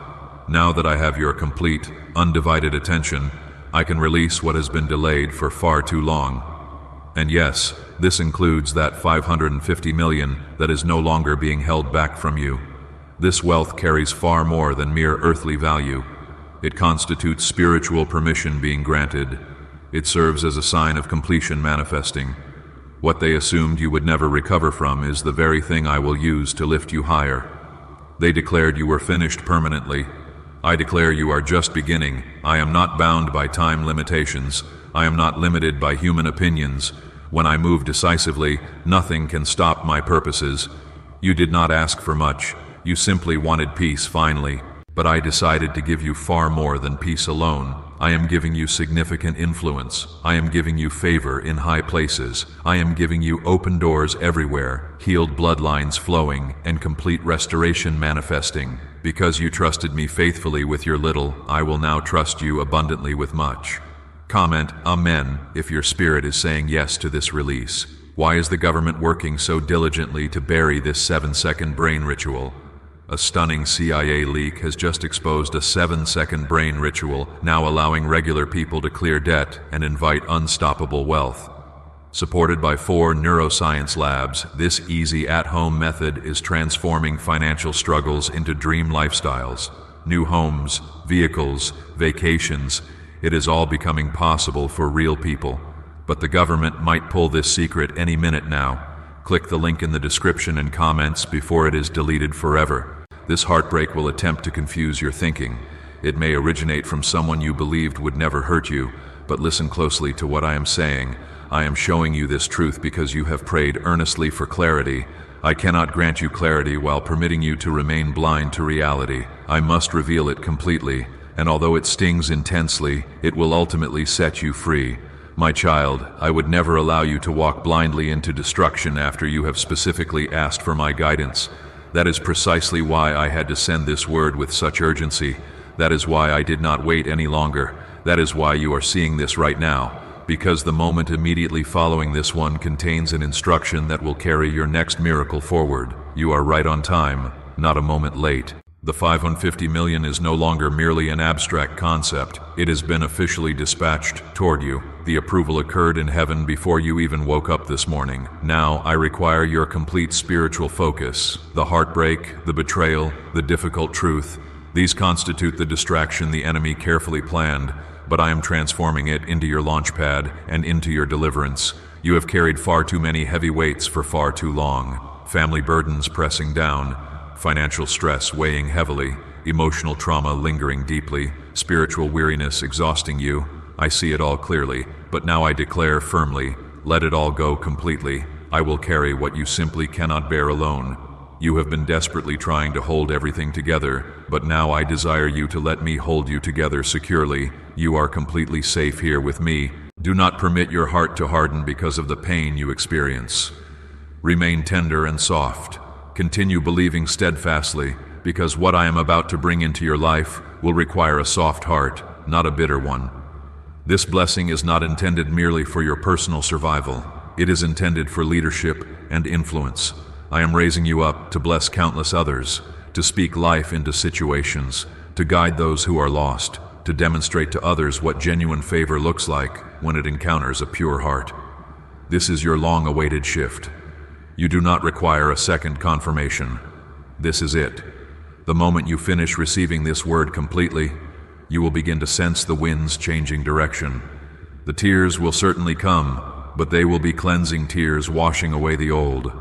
Now that I have your complete, undivided attention, I can release what has been delayed for far too long. And yes, this includes that 550 million that is no longer being held back from you. This wealth carries far more than mere earthly value. It constitutes spiritual permission being granted. It serves as a sign of completion manifesting. What they assumed you would never recover from is the very thing I will use to lift you higher. They declared you were finished permanently. I declare you are just beginning. I am not bound by time limitations. I am not limited by human opinions. When I move decisively, nothing can stop my purposes. You did not ask for much. You simply wanted peace finally. But I decided to give you far more than peace alone. I am giving you significant influence. I am giving you favor in high places. I am giving you open doors everywhere, healed bloodlines flowing, and complete restoration manifesting. Because you trusted me faithfully with your little, I will now trust you abundantly with much. Comment Amen if your spirit is saying yes to this release. Why is the government working so diligently to bury this 7-second brain ritual? A stunning CIA leak has just exposed a 7-second brain ritual, now allowing regular people to clear debt and invite unstoppable wealth. Supported by 4 neuroscience labs, this easy at-home method is transforming financial struggles into dream lifestyles. New homes, vehicles, vacations, it is all becoming possible for real people. But the government might pull this secret any minute now. Click the link in the description and comments before it is deleted forever. This heartbreak will attempt to confuse your thinking. It may originate from someone you believed would never hurt you, but listen closely to what I am saying. I am showing you this truth because you have prayed earnestly for clarity. I cannot grant you clarity while permitting you to remain blind to reality. I must reveal it completely, and although it stings intensely, it will ultimately set you free. My child, I would never allow you to walk blindly into destruction after you have specifically asked for my guidance. That is precisely why I had to send this word with such urgency. That is why I did not wait any longer. That is why you are seeing this right now, because the moment immediately following this one contains an instruction that will carry your next miracle forward. You are right on time, not a moment late. The 550 million is no longer merely an abstract concept. It has been officially dispatched toward you. The approval occurred in heaven before you even woke up this morning. Now I require your complete spiritual focus. The heartbreak, the betrayal, the difficult truth, these constitute the distraction the enemy carefully planned, but I am transforming it into your launch pad and into your deliverance. You have carried far too many heavy weights for far too long. Family burdens pressing down, financial stress weighing heavily, emotional trauma lingering deeply, spiritual weariness exhausting you. I see it all clearly, but now I declare firmly, let it all go completely. I will carry what you simply cannot bear alone. You have been desperately trying to hold everything together, but now I desire you to let me hold you together securely. You are completely safe here with me. Do not permit your heart to harden because of the pain you experience. Remain tender and soft. Continue believing steadfastly, because what I am about to bring into your life will require a soft heart, not a bitter one. This blessing is not intended merely for your personal survival. It is intended for leadership and influence. I am raising you up to bless countless others, to speak life into situations, to guide those who are lost, to demonstrate to others what genuine favor looks like when it encounters a pure heart. This is your long-awaited shift. You do not require a second confirmation. This is it. The moment you finish receiving this word completely, you will begin to sense the wind's changing direction. The tears will certainly come, but they will be cleansing tears washing away the old.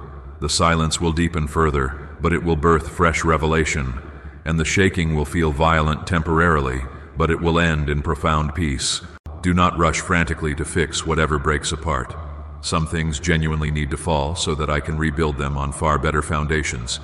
The silence will deepen further, but it will birth fresh revelation, and the shaking will feel violent temporarily, but it will end in profound peace. Do not rush frantically to fix whatever breaks apart. Some things genuinely need to fall so that I can rebuild them on far better foundations.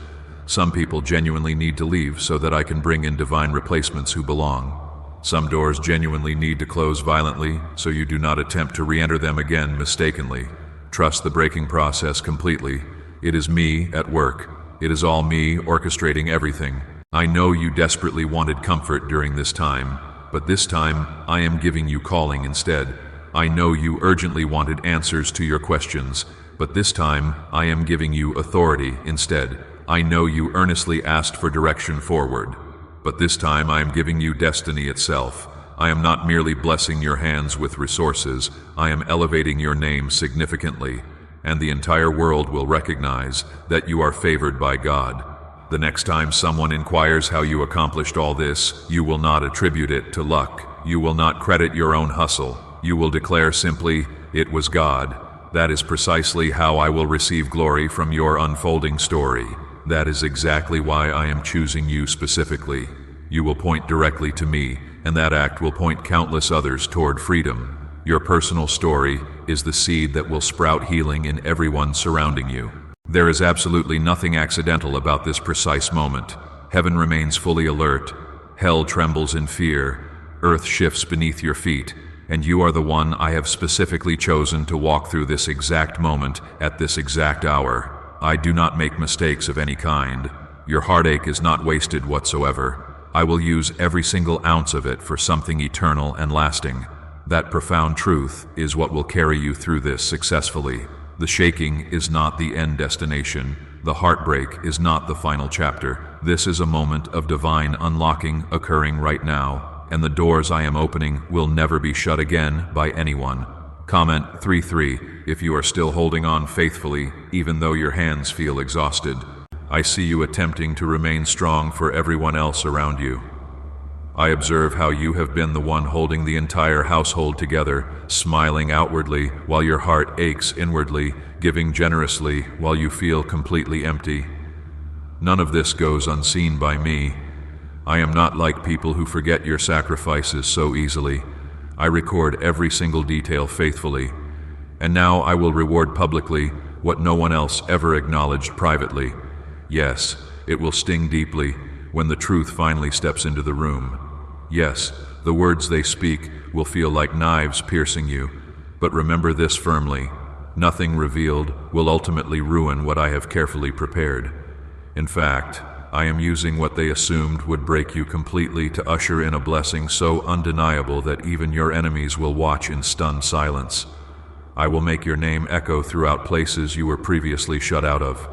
Some people genuinely need to leave so that I can bring in divine replacements who belong. Some doors genuinely need to close violently so you do not attempt to re-enter them again mistakenly. Trust the breaking process completely. It is me at work. It is all me orchestrating everything. I know you desperately wanted comfort during this time, but this time I am giving you calling instead. I know you urgently wanted answers to your questions, but this time I am giving you authority instead. I know you earnestly asked for direction forward, but this time I am giving you destiny itself. I am not merely blessing your hands with resources, I am elevating your name significantly, and the entire world will recognize that you are favored by God. The next time someone inquires how you accomplished all this, you will not attribute it to luck. You will not credit your own hustle. You will declare simply, "It was God." That is precisely how I will receive glory from your unfolding story. That is exactly why I am choosing you specifically. You will point directly to me, and that act will point countless others toward freedom. Your personal story is the seed that will sprout healing in everyone surrounding you. There is absolutely nothing accidental about this precise moment. Heaven remains fully alert. Hell trembles in fear. Earth shifts beneath your feet. And you are the one I have specifically chosen to walk through this exact moment at this exact hour. I do not make mistakes of any kind. Your heartache is not wasted whatsoever. I will use every single ounce of it for something eternal and lasting. That profound truth is what will carry you through this successfully. The shaking is not the end destination. The heartbreak is not the final chapter. This is a moment of divine unlocking occurring right now, and the doors I am opening will never be shut again by anyone. Comment 3:3 if you are still holding on faithfully, even though your hands feel exhausted. I see you attempting to remain strong for everyone else around you. I observe how you have been the one holding the entire household together, smiling outwardly while your heart aches inwardly, giving generously while you feel completely empty. None of this goes unseen by me. I am not like people who forget your sacrifices so easily. I record every single detail faithfully. And now I will reward publicly what no one else ever acknowledged privately. Yes, it will sting deeply when the truth finally steps into the room. Yes, the words they speak will feel like knives piercing you, but remember this firmly: nothing revealed will ultimately ruin what I have carefully prepared. In fact, I am using what they assumed would break you completely to usher in a blessing so undeniable that even your enemies will watch in stunned silence. I will make your name echo throughout places you were previously shut out of.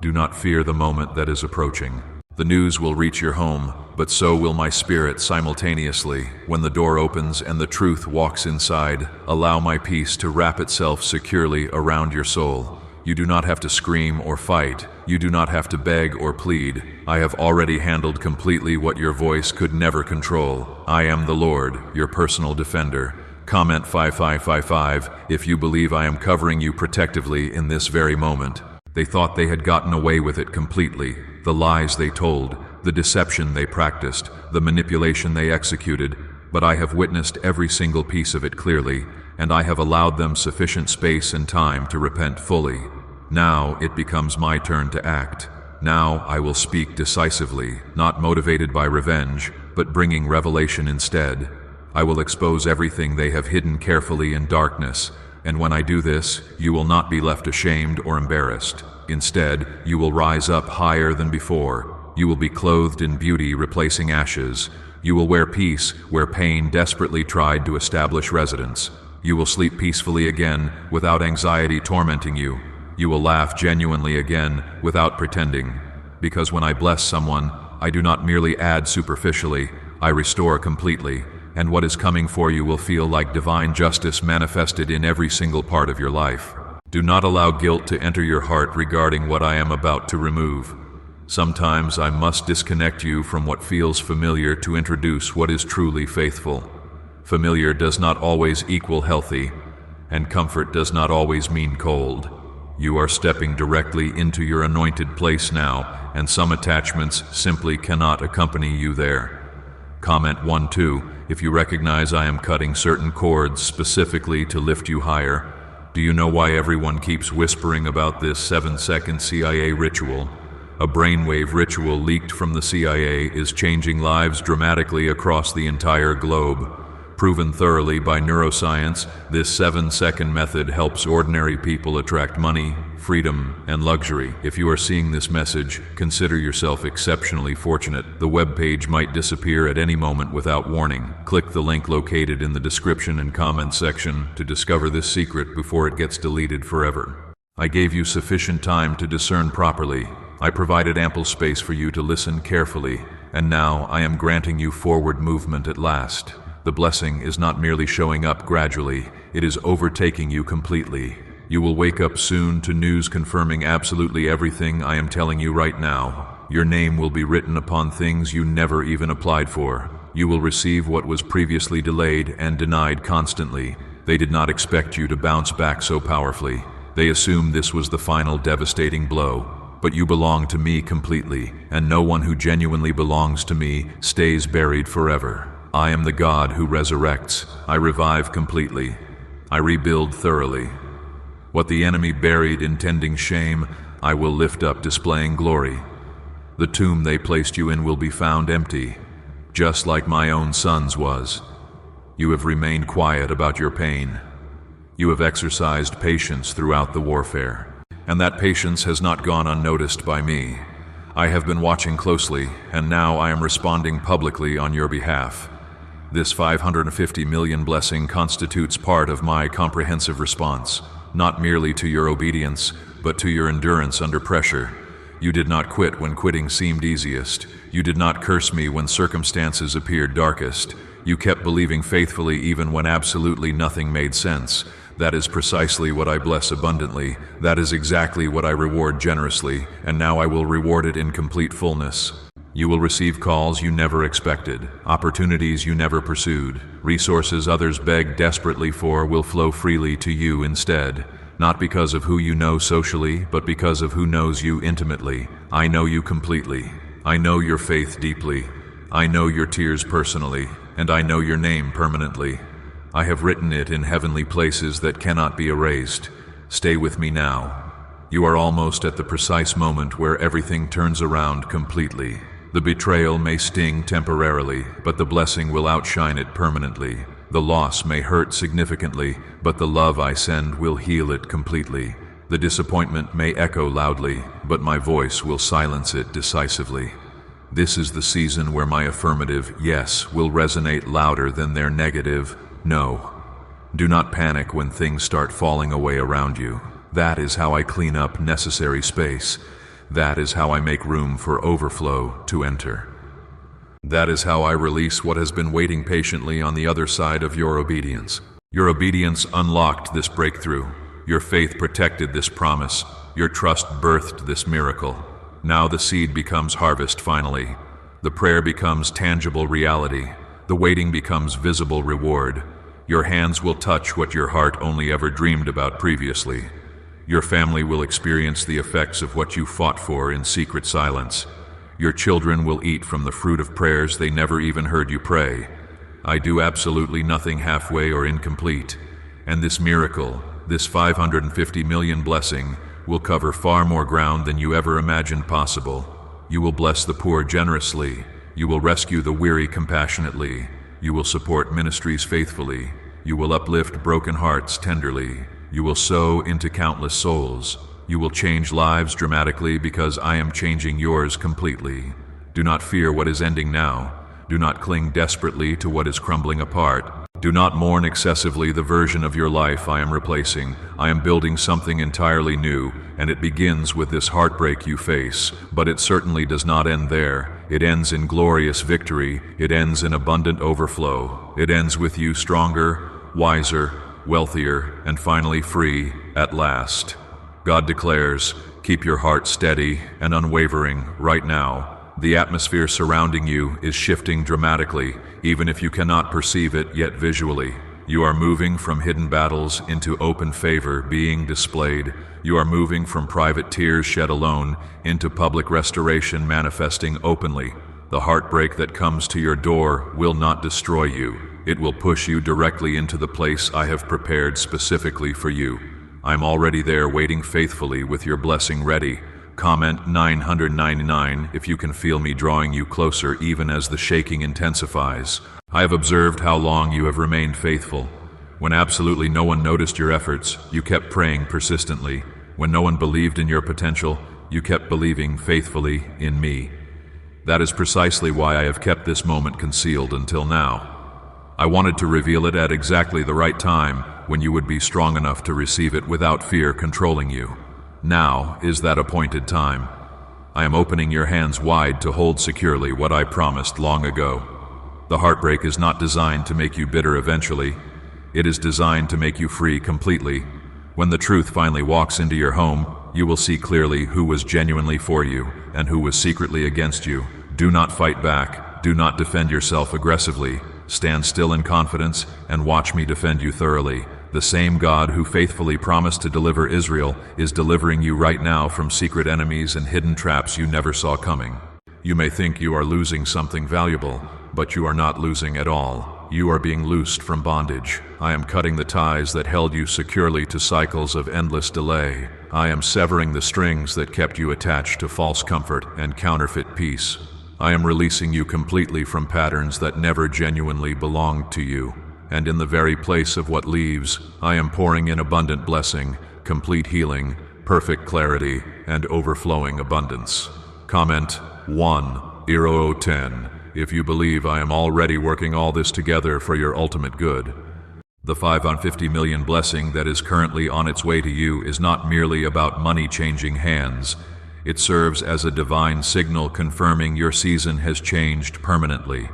Do not fear the moment that is approaching. The news will reach your home, but so will my spirit simultaneously. When the door opens and the truth walks inside, allow my peace to wrap itself securely around your soul. You do not have to scream or fight. You do not have to beg or plead. I have already handled completely what your voice could never control. I am the Lord, your personal defender. Comment 5555 if you believe I am covering you protectively in this very moment. They thought they had gotten away with it completely. The lies they told, the deception they practiced, the manipulation they executed, but I have witnessed every single piece of it clearly, and I have allowed them sufficient space and time to repent fully. Now it becomes my turn to act. Now I will speak decisively, not motivated by revenge, but bringing revelation instead. I will expose everything they have hidden carefully in darkness, and when I do this, you will not be left ashamed or embarrassed. Instead, you will rise up higher than before. You will be clothed in beauty, replacing ashes. You will wear peace where pain desperately tried to establish residence. You will sleep peacefully again without anxiety tormenting you. You will laugh genuinely again without pretending. Because when I bless someone, I do not merely add superficially, I restore completely, and what is coming for you will feel like divine justice manifested in every single part of your life. Do not allow guilt to enter your heart regarding what I am about to remove. Sometimes I must disconnect you from what feels familiar to introduce what is truly faithful. Familiar does not always equal healthy, and comfort does not always mean cold. You are stepping directly into your anointed place now, and some attachments simply cannot accompany you there. Comment 1-2 if you recognize I am cutting certain cords specifically to lift you higher. Do you know why everyone keeps whispering about this 7-second CIA ritual? A brainwave ritual leaked from the CIA is changing lives dramatically across the entire globe. Proven thoroughly by neuroscience, this 7-second method helps ordinary people attract money, freedom, and luxury. If you are seeing this message, consider yourself exceptionally fortunate. The web page might disappear at any moment without warning. Click the link located in the description and comments section to discover this secret before it gets deleted forever. I gave you sufficient time to discern properly. I provided ample space for you to listen carefully, and now I am granting you forward movement at last. The blessing is not merely showing up gradually, it is overtaking you completely. You will wake up soon to news confirming absolutely everything I am telling you right now. Your name will be written upon things you never even applied for. You will receive what was previously delayed and denied constantly. They did not expect you to bounce back so powerfully. They assumed this was the final devastating blow. But you belong to me completely, and no one who genuinely belongs to me stays buried forever. I am the God who resurrects. I revive completely. I rebuild thoroughly. What the enemy buried intending shame, I will lift up displaying glory. The tomb they placed you in will be found empty, just like my own son's was. You have remained quiet about your pain. You have exercised patience throughout the warfare. And that patience has not gone unnoticed by me. I have been watching closely, and now I am responding publicly on your behalf. This 550 million blessing constitutes part of my comprehensive response, not merely to your obedience, but to your endurance under pressure. You did not quit when quitting seemed easiest. You did not curse me when circumstances appeared darkest. You kept believing faithfully even when absolutely nothing made sense. That is precisely what I bless abundantly. That is exactly what I reward generously, and now I will reward it in complete fullness. You will receive calls you never expected, opportunities you never pursued. Resources others begged desperately for will flow freely to you instead, not because of who you know socially, but because of who knows you intimately. I know you completely. I know your faith deeply. I know your tears personally, and I know your name permanently. I have written it in heavenly places that cannot be erased. Stay with me now. You are almost at the precise moment where everything turns around completely. The betrayal may sting temporarily, but the blessing will outshine it permanently. The loss may hurt significantly, but the love I send will heal it completely. The disappointment may echo loudly, but my voice will silence it decisively. This is the season where my affirmative yes will resonate louder than their negative no. Do not panic when things start falling away around you. That is how I clean up necessary space. That is how I make room for overflow to enter. That is how I release what has been waiting patiently on the other side of your obedience. Your obedience unlocked this breakthrough. Your faith protected this promise. Your trust birthed this miracle. Now the seed becomes harvest finally. The prayer becomes tangible reality. The waiting becomes visible reward. Your hands will touch what your heart only ever dreamed about previously. Your family will experience the effects of what you fought for in secret silence. Your children will eat from the fruit of prayers they never even heard you pray. I do absolutely nothing halfway or incomplete. And this miracle, this 550 million blessing, will cover far more ground than you ever imagined possible. You will bless the poor generously. You will rescue the weary compassionately. You will support ministries faithfully. You will uplift broken hearts tenderly. You will sow into countless souls. You will change lives dramatically because I am changing yours completely. Do not fear what is ending now. Do not cling desperately to what is crumbling apart. Do not mourn excessively the version of your life I am replacing. I am building something entirely new, and it begins with this heartbreak you face. But it certainly does not end there. It ends in glorious victory. It ends in abundant overflow. It ends with you stronger, wiser, wealthier, and finally free at last. God declares, keep your heart steady and unwavering right now. The atmosphere surrounding you is shifting dramatically, even if you cannot perceive it yet visually. You are moving from hidden battles into open favor being displayed. You are moving from private tears shed alone into public restoration manifesting openly. The heartbreak that comes to your door will not destroy you. It will push you directly into the place I have prepared specifically for you. I'm already there waiting faithfully with your blessing ready. Comment 999 if you can feel me drawing you closer even as the shaking intensifies. I have observed how long you have remained faithful. When absolutely no one noticed your efforts, you kept praying persistently. When no one believed in your potential, you kept believing faithfully in me. That is precisely why I have kept this moment concealed until now. I wanted to reveal it at exactly the right time when you would be strong enough to receive it without fear controlling you. Now is that appointed time. I am opening your hands wide to hold securely what I promised long ago. The heartbreak is not designed to make you bitter eventually. It is designed to make you free completely. When the truth finally walks into your home, you will see clearly who was genuinely for you and who was secretly against you. Do not fight back. Do not defend yourself aggressively. Stand still in confidence and watch me defend you thoroughly. The same God who faithfully promised to deliver Israel is delivering you right now from secret enemies and hidden traps you never saw coming. You may think you are losing something valuable, but you are not losing at all. You are being loosed from bondage. I am cutting the ties that held you securely to cycles of endless delay. I am severing the strings that kept you attached to false comfort and counterfeit peace. I am releasing you completely from patterns that never genuinely belonged to you. And in the very place of what leaves, I am pouring in abundant blessing, complete healing, perfect clarity, and overflowing abundance. Comment 1:10 if you believe I am already working all this together for your ultimate good. The 5 on 50 million blessing that is currently on its way to you is not merely about money changing hands. It serves as a divine signal confirming your season has changed permanently.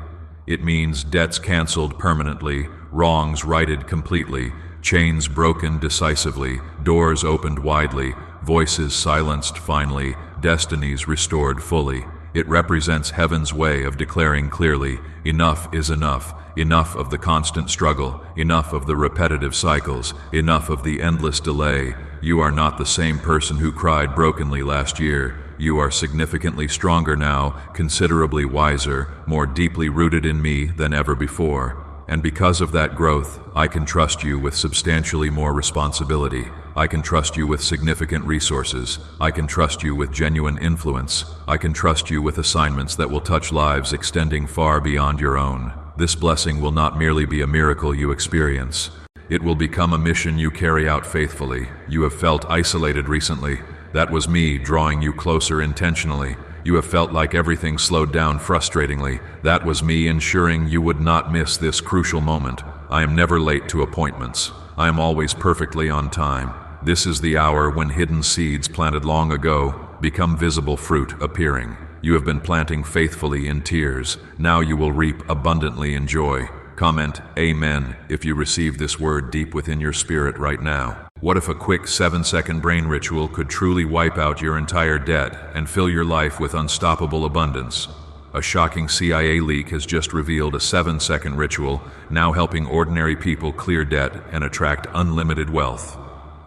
It means debts canceled permanently, wrongs righted completely, chains broken decisively, doors opened widely, voices silenced finally, destinies restored fully. It represents heaven's way of declaring clearly, enough is enough, enough of the constant struggle, enough of the repetitive cycles, enough of the endless delay. You are not the same person who cried brokenly last year. You are significantly stronger now, considerably wiser, more deeply rooted in me than ever before. And because of that growth, I can trust you with substantially more responsibility. I can trust you with significant resources. I can trust you with genuine influence. I can trust you with assignments that will touch lives extending far beyond your own. This blessing will not merely be a miracle you experience. It will become a mission you carry out faithfully. You have felt isolated recently. That was me drawing you closer intentionally. You have felt like everything slowed down frustratingly. That was me ensuring you would not miss this crucial moment. I am never late to appointments. I am always perfectly on time. This is the hour when hidden seeds planted long ago become visible fruit appearing. You have been planting faithfully in tears. Now you will reap abundantly in joy. Comment Amen if you receive this word deep within your spirit right now. What if a quick 7-second brain ritual could truly wipe out your entire debt and fill your life with unstoppable abundance? A shocking CIA leak has just revealed a 7-second ritual, now helping ordinary people clear debt and attract unlimited wealth.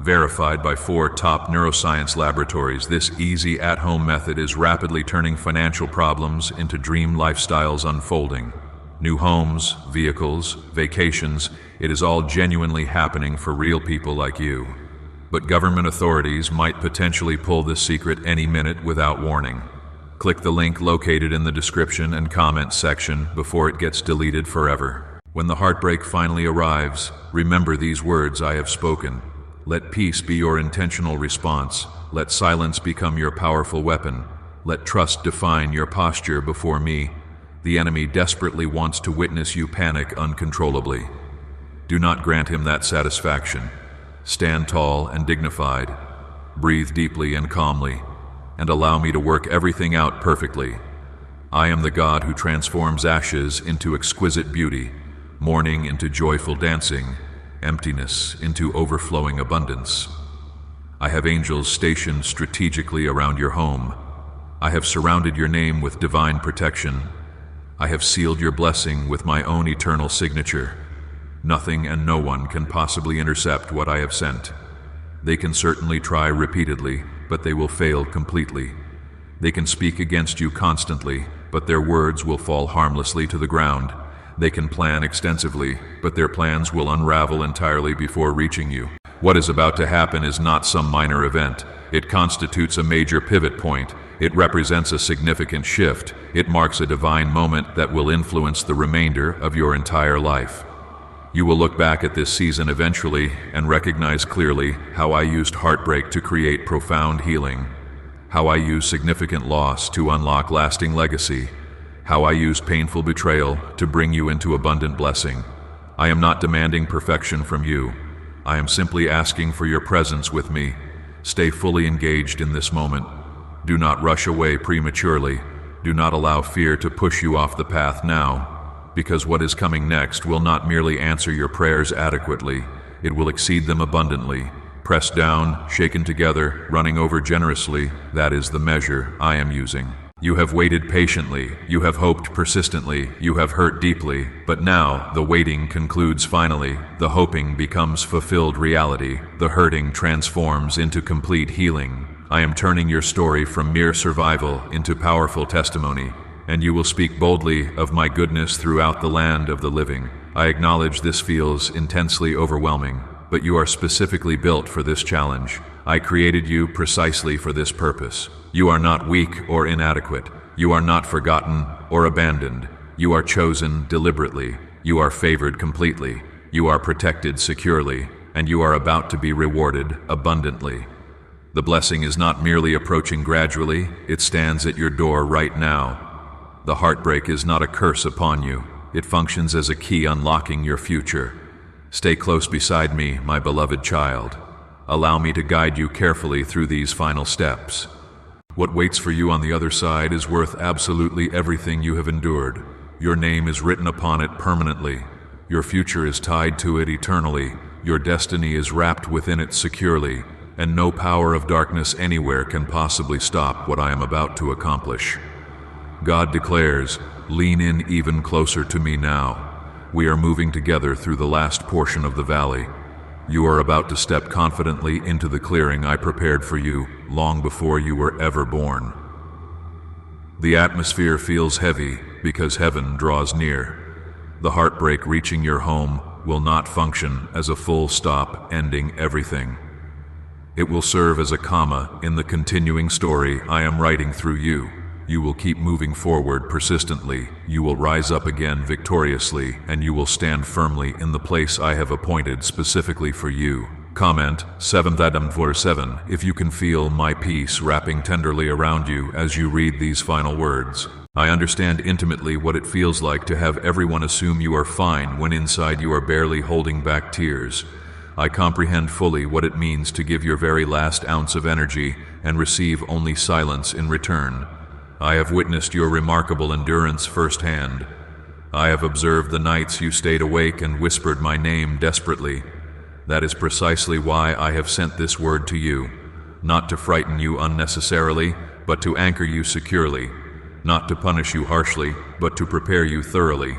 Verified by 4 top neuroscience laboratories, this easy at-home method is rapidly turning financial problems into dream lifestyles unfolding. New homes, vehicles, vacations, it is all genuinely happening for real people like you. But government authorities might potentially pull this secret any minute without warning. Click the link located in the description and comments section before it gets deleted forever. When the heartbreak finally arrives, remember these words I have spoken. Let peace be your intentional response. Let silence become your powerful weapon. Let trust define your posture before me. The enemy desperately wants to witness you panic uncontrollably. Do not grant him that satisfaction. Stand tall and dignified. Breathe deeply and calmly, and allow me to work everything out perfectly. I am the God who transforms ashes into exquisite beauty, mourning into joyful dancing, emptiness into overflowing abundance. I have angels stationed strategically around your home. I have surrounded your name with divine protection. I have sealed your blessing with my own eternal signature. Nothing and no one can possibly intercept what I have sent. They can certainly try repeatedly, but they will fail completely. They can speak against you constantly, but their words will fall harmlessly to the ground. They can plan extensively, but their plans will unravel entirely before reaching you. What is about to happen is not some minor event. It constitutes a major pivot point. It represents a significant shift. It marks a divine moment that will influence the remainder of your entire life. You will look back at this season eventually and recognize clearly how I used heartbreak to create profound healing, how I used significant loss to unlock lasting legacy, how I used painful betrayal to bring you into abundant blessing. I am not demanding perfection from you. I am simply asking for your presence with me. Stay fully engaged in this moment. Do not rush away prematurely. Do not allow fear to push you off the path now, because what is coming next will not merely answer your prayers adequately, it will exceed them abundantly. Pressed down, shaken together, running over generously, that is the measure I am using. You have waited patiently, you have hoped persistently, you have hurt deeply, but now the waiting concludes finally. The hoping becomes fulfilled reality. The hurting transforms into complete healing. I am turning your story from mere survival into powerful testimony, and you will speak boldly of my goodness throughout the land of the living. I acknowledge this feels intensely overwhelming, but you are specifically built for this challenge. I created you precisely for this purpose. You are not weak or inadequate. You are not forgotten or abandoned. You are chosen deliberately. You are favored completely. You are protected securely, and you are about to be rewarded abundantly. The blessing is not merely approaching gradually, it stands at your door right now. The heartbreak is not a curse upon you. It functions as a key unlocking your future. Stay close beside me, my beloved child. Allow me to guide you carefully through these final steps. What waits for you on the other side is worth absolutely everything you have endured. Your name is written upon it permanently. Your future is tied to it eternally. Your destiny is wrapped within it securely, and no power of darkness anywhere can possibly stop what I am about to accomplish. God declares, lean in even closer to me now. We are moving together through the last portion of the valley. You are about to step confidently into the clearing I prepared for you long before you were ever born. The atmosphere feels heavy because heaven draws near. The heartbreak reaching your home will not function as a full stop ending everything. It will serve as a comma in the continuing story I am writing through you. You will keep moving forward persistently, you will rise up again victoriously, and you will stand firmly in the place I have appointed specifically for you. Comment 7th Adam 47 if you can feel my peace wrapping tenderly around you as you read these final words. I understand intimately what it feels like to have everyone assume you are fine when inside you are barely holding back tears. I comprehend fully what it means to give your very last ounce of energy and receive only silence in return. I have witnessed your remarkable endurance firsthand. I have observed the nights you stayed awake and whispered my name desperately. That is precisely why I have sent this word to you, not to frighten you unnecessarily, but to anchor you securely, not to punish you harshly, but to prepare you thoroughly.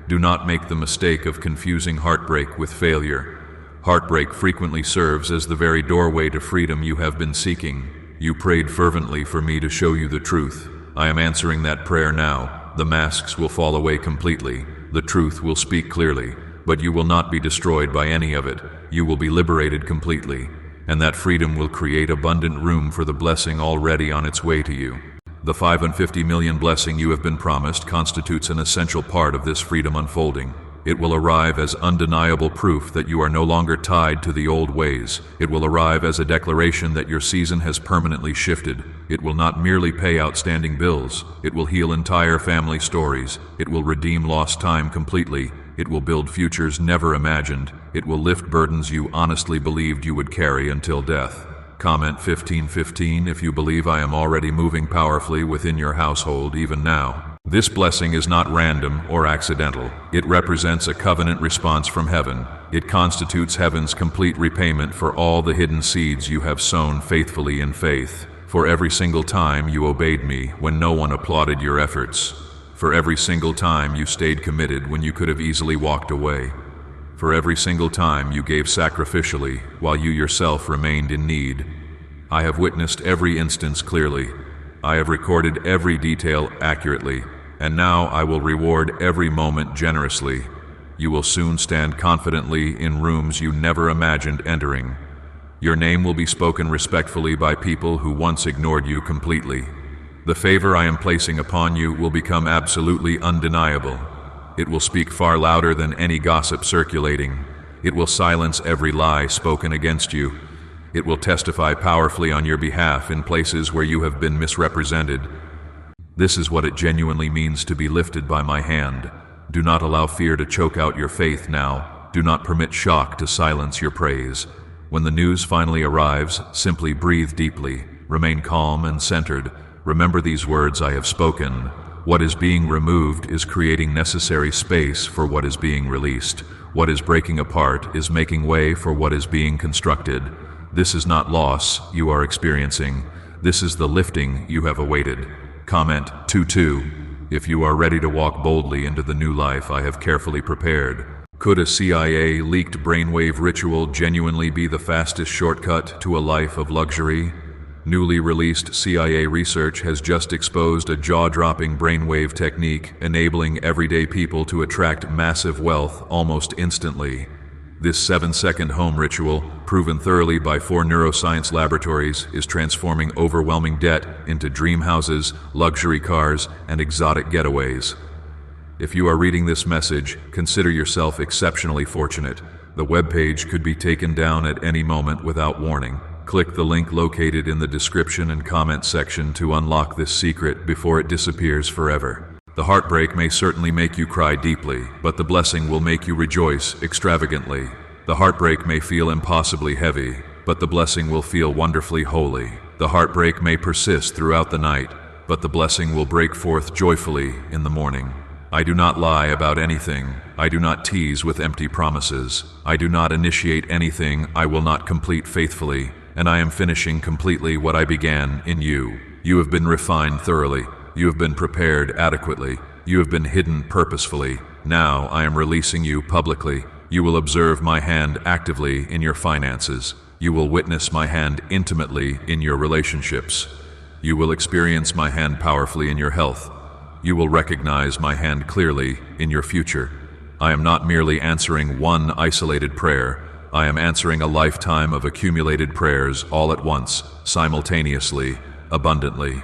Do not make the mistake of confusing heartbreak with failure. Heartbreak frequently serves as the very doorway to freedom you have been seeking. You prayed fervently for me to show you the truth. I am answering that prayer now. The masks will fall away completely. The truth will speak clearly, but you will not be destroyed by any of it. You will be liberated completely, and that freedom will create abundant room for the blessing already on its way to you. The 550 million blessing you have been promised constitutes an essential part of this freedom unfolding. It will arrive as undeniable proof that you are no longer tied to the old ways. It will arrive as a declaration that your season has permanently shifted. It will not merely pay outstanding bills. It will heal entire family stories. It will redeem lost time completely. It will build futures never imagined. It will lift burdens you honestly believed you would carry until death. Comment 1515 if you believe I am already moving powerfully within your household even now. This blessing is not random or accidental. It represents a covenant response from heaven. It constitutes heaven's complete repayment for all the hidden seeds you have sown faithfully in faith. For every single time you obeyed me when no one applauded your efforts. For every single time you stayed committed when you could have easily walked away. For every single time you gave sacrificially while you yourself remained in need. I have witnessed every instance clearly. I have recorded every detail accurately, and now I will reward every moment generously. You will soon stand confidently in rooms you never imagined entering. Your name will be spoken respectfully by people who once ignored you completely. The favor I am placing upon you will become absolutely undeniable. It will speak far louder than any gossip circulating. It will silence every lie spoken against you. It will testify powerfully on your behalf in places where you have been misrepresented. This is what it genuinely means to be lifted by my hand. Do not allow fear to choke out your faith now. Do not permit shock to silence your praise. When the news finally arrives, simply breathe deeply. Remain calm and centered. Remember these words I have spoken. What is being removed is creating necessary space for what is being released. What is breaking apart is making way for what is being constructed. This is not loss you are experiencing. This is the lifting you have awaited. Comment 22 if you are ready to walk boldly into the new life I have carefully prepared. Could a CIA-leaked brainwave ritual genuinely be the fastest shortcut to a life of luxury? Newly released CIA research has just exposed a jaw-dropping brainwave technique enabling everyday people to attract massive wealth almost instantly. This 7-second home ritual, proven thoroughly by 4 neuroscience laboratories, is transforming overwhelming debt into dream houses, luxury cars, and exotic getaways. If you are reading this message, consider yourself exceptionally fortunate. The webpage could be taken down at any moment without warning. Click the link located in the description and comment section to unlock this secret before it disappears forever. The heartbreak may certainly make you cry deeply, but the blessing will make you rejoice extravagantly. The heartbreak may feel impossibly heavy, but the blessing will feel wonderfully holy. The heartbreak may persist throughout the night, but the blessing will break forth joyfully in the morning. I do not lie about anything. I do not tease with empty promises. I do not initiate anything I will not complete faithfully, and I am finishing completely what I began in you. You have been refined thoroughly. You have been prepared adequately. You have been hidden purposefully. Now I am releasing you publicly. You will observe my hand actively in your finances. You will witness my hand intimately in your relationships. You will experience my hand powerfully in your health. You will recognize my hand clearly in your future. I am not merely answering one isolated prayer. I am answering a lifetime of accumulated prayers all at once, simultaneously, abundantly.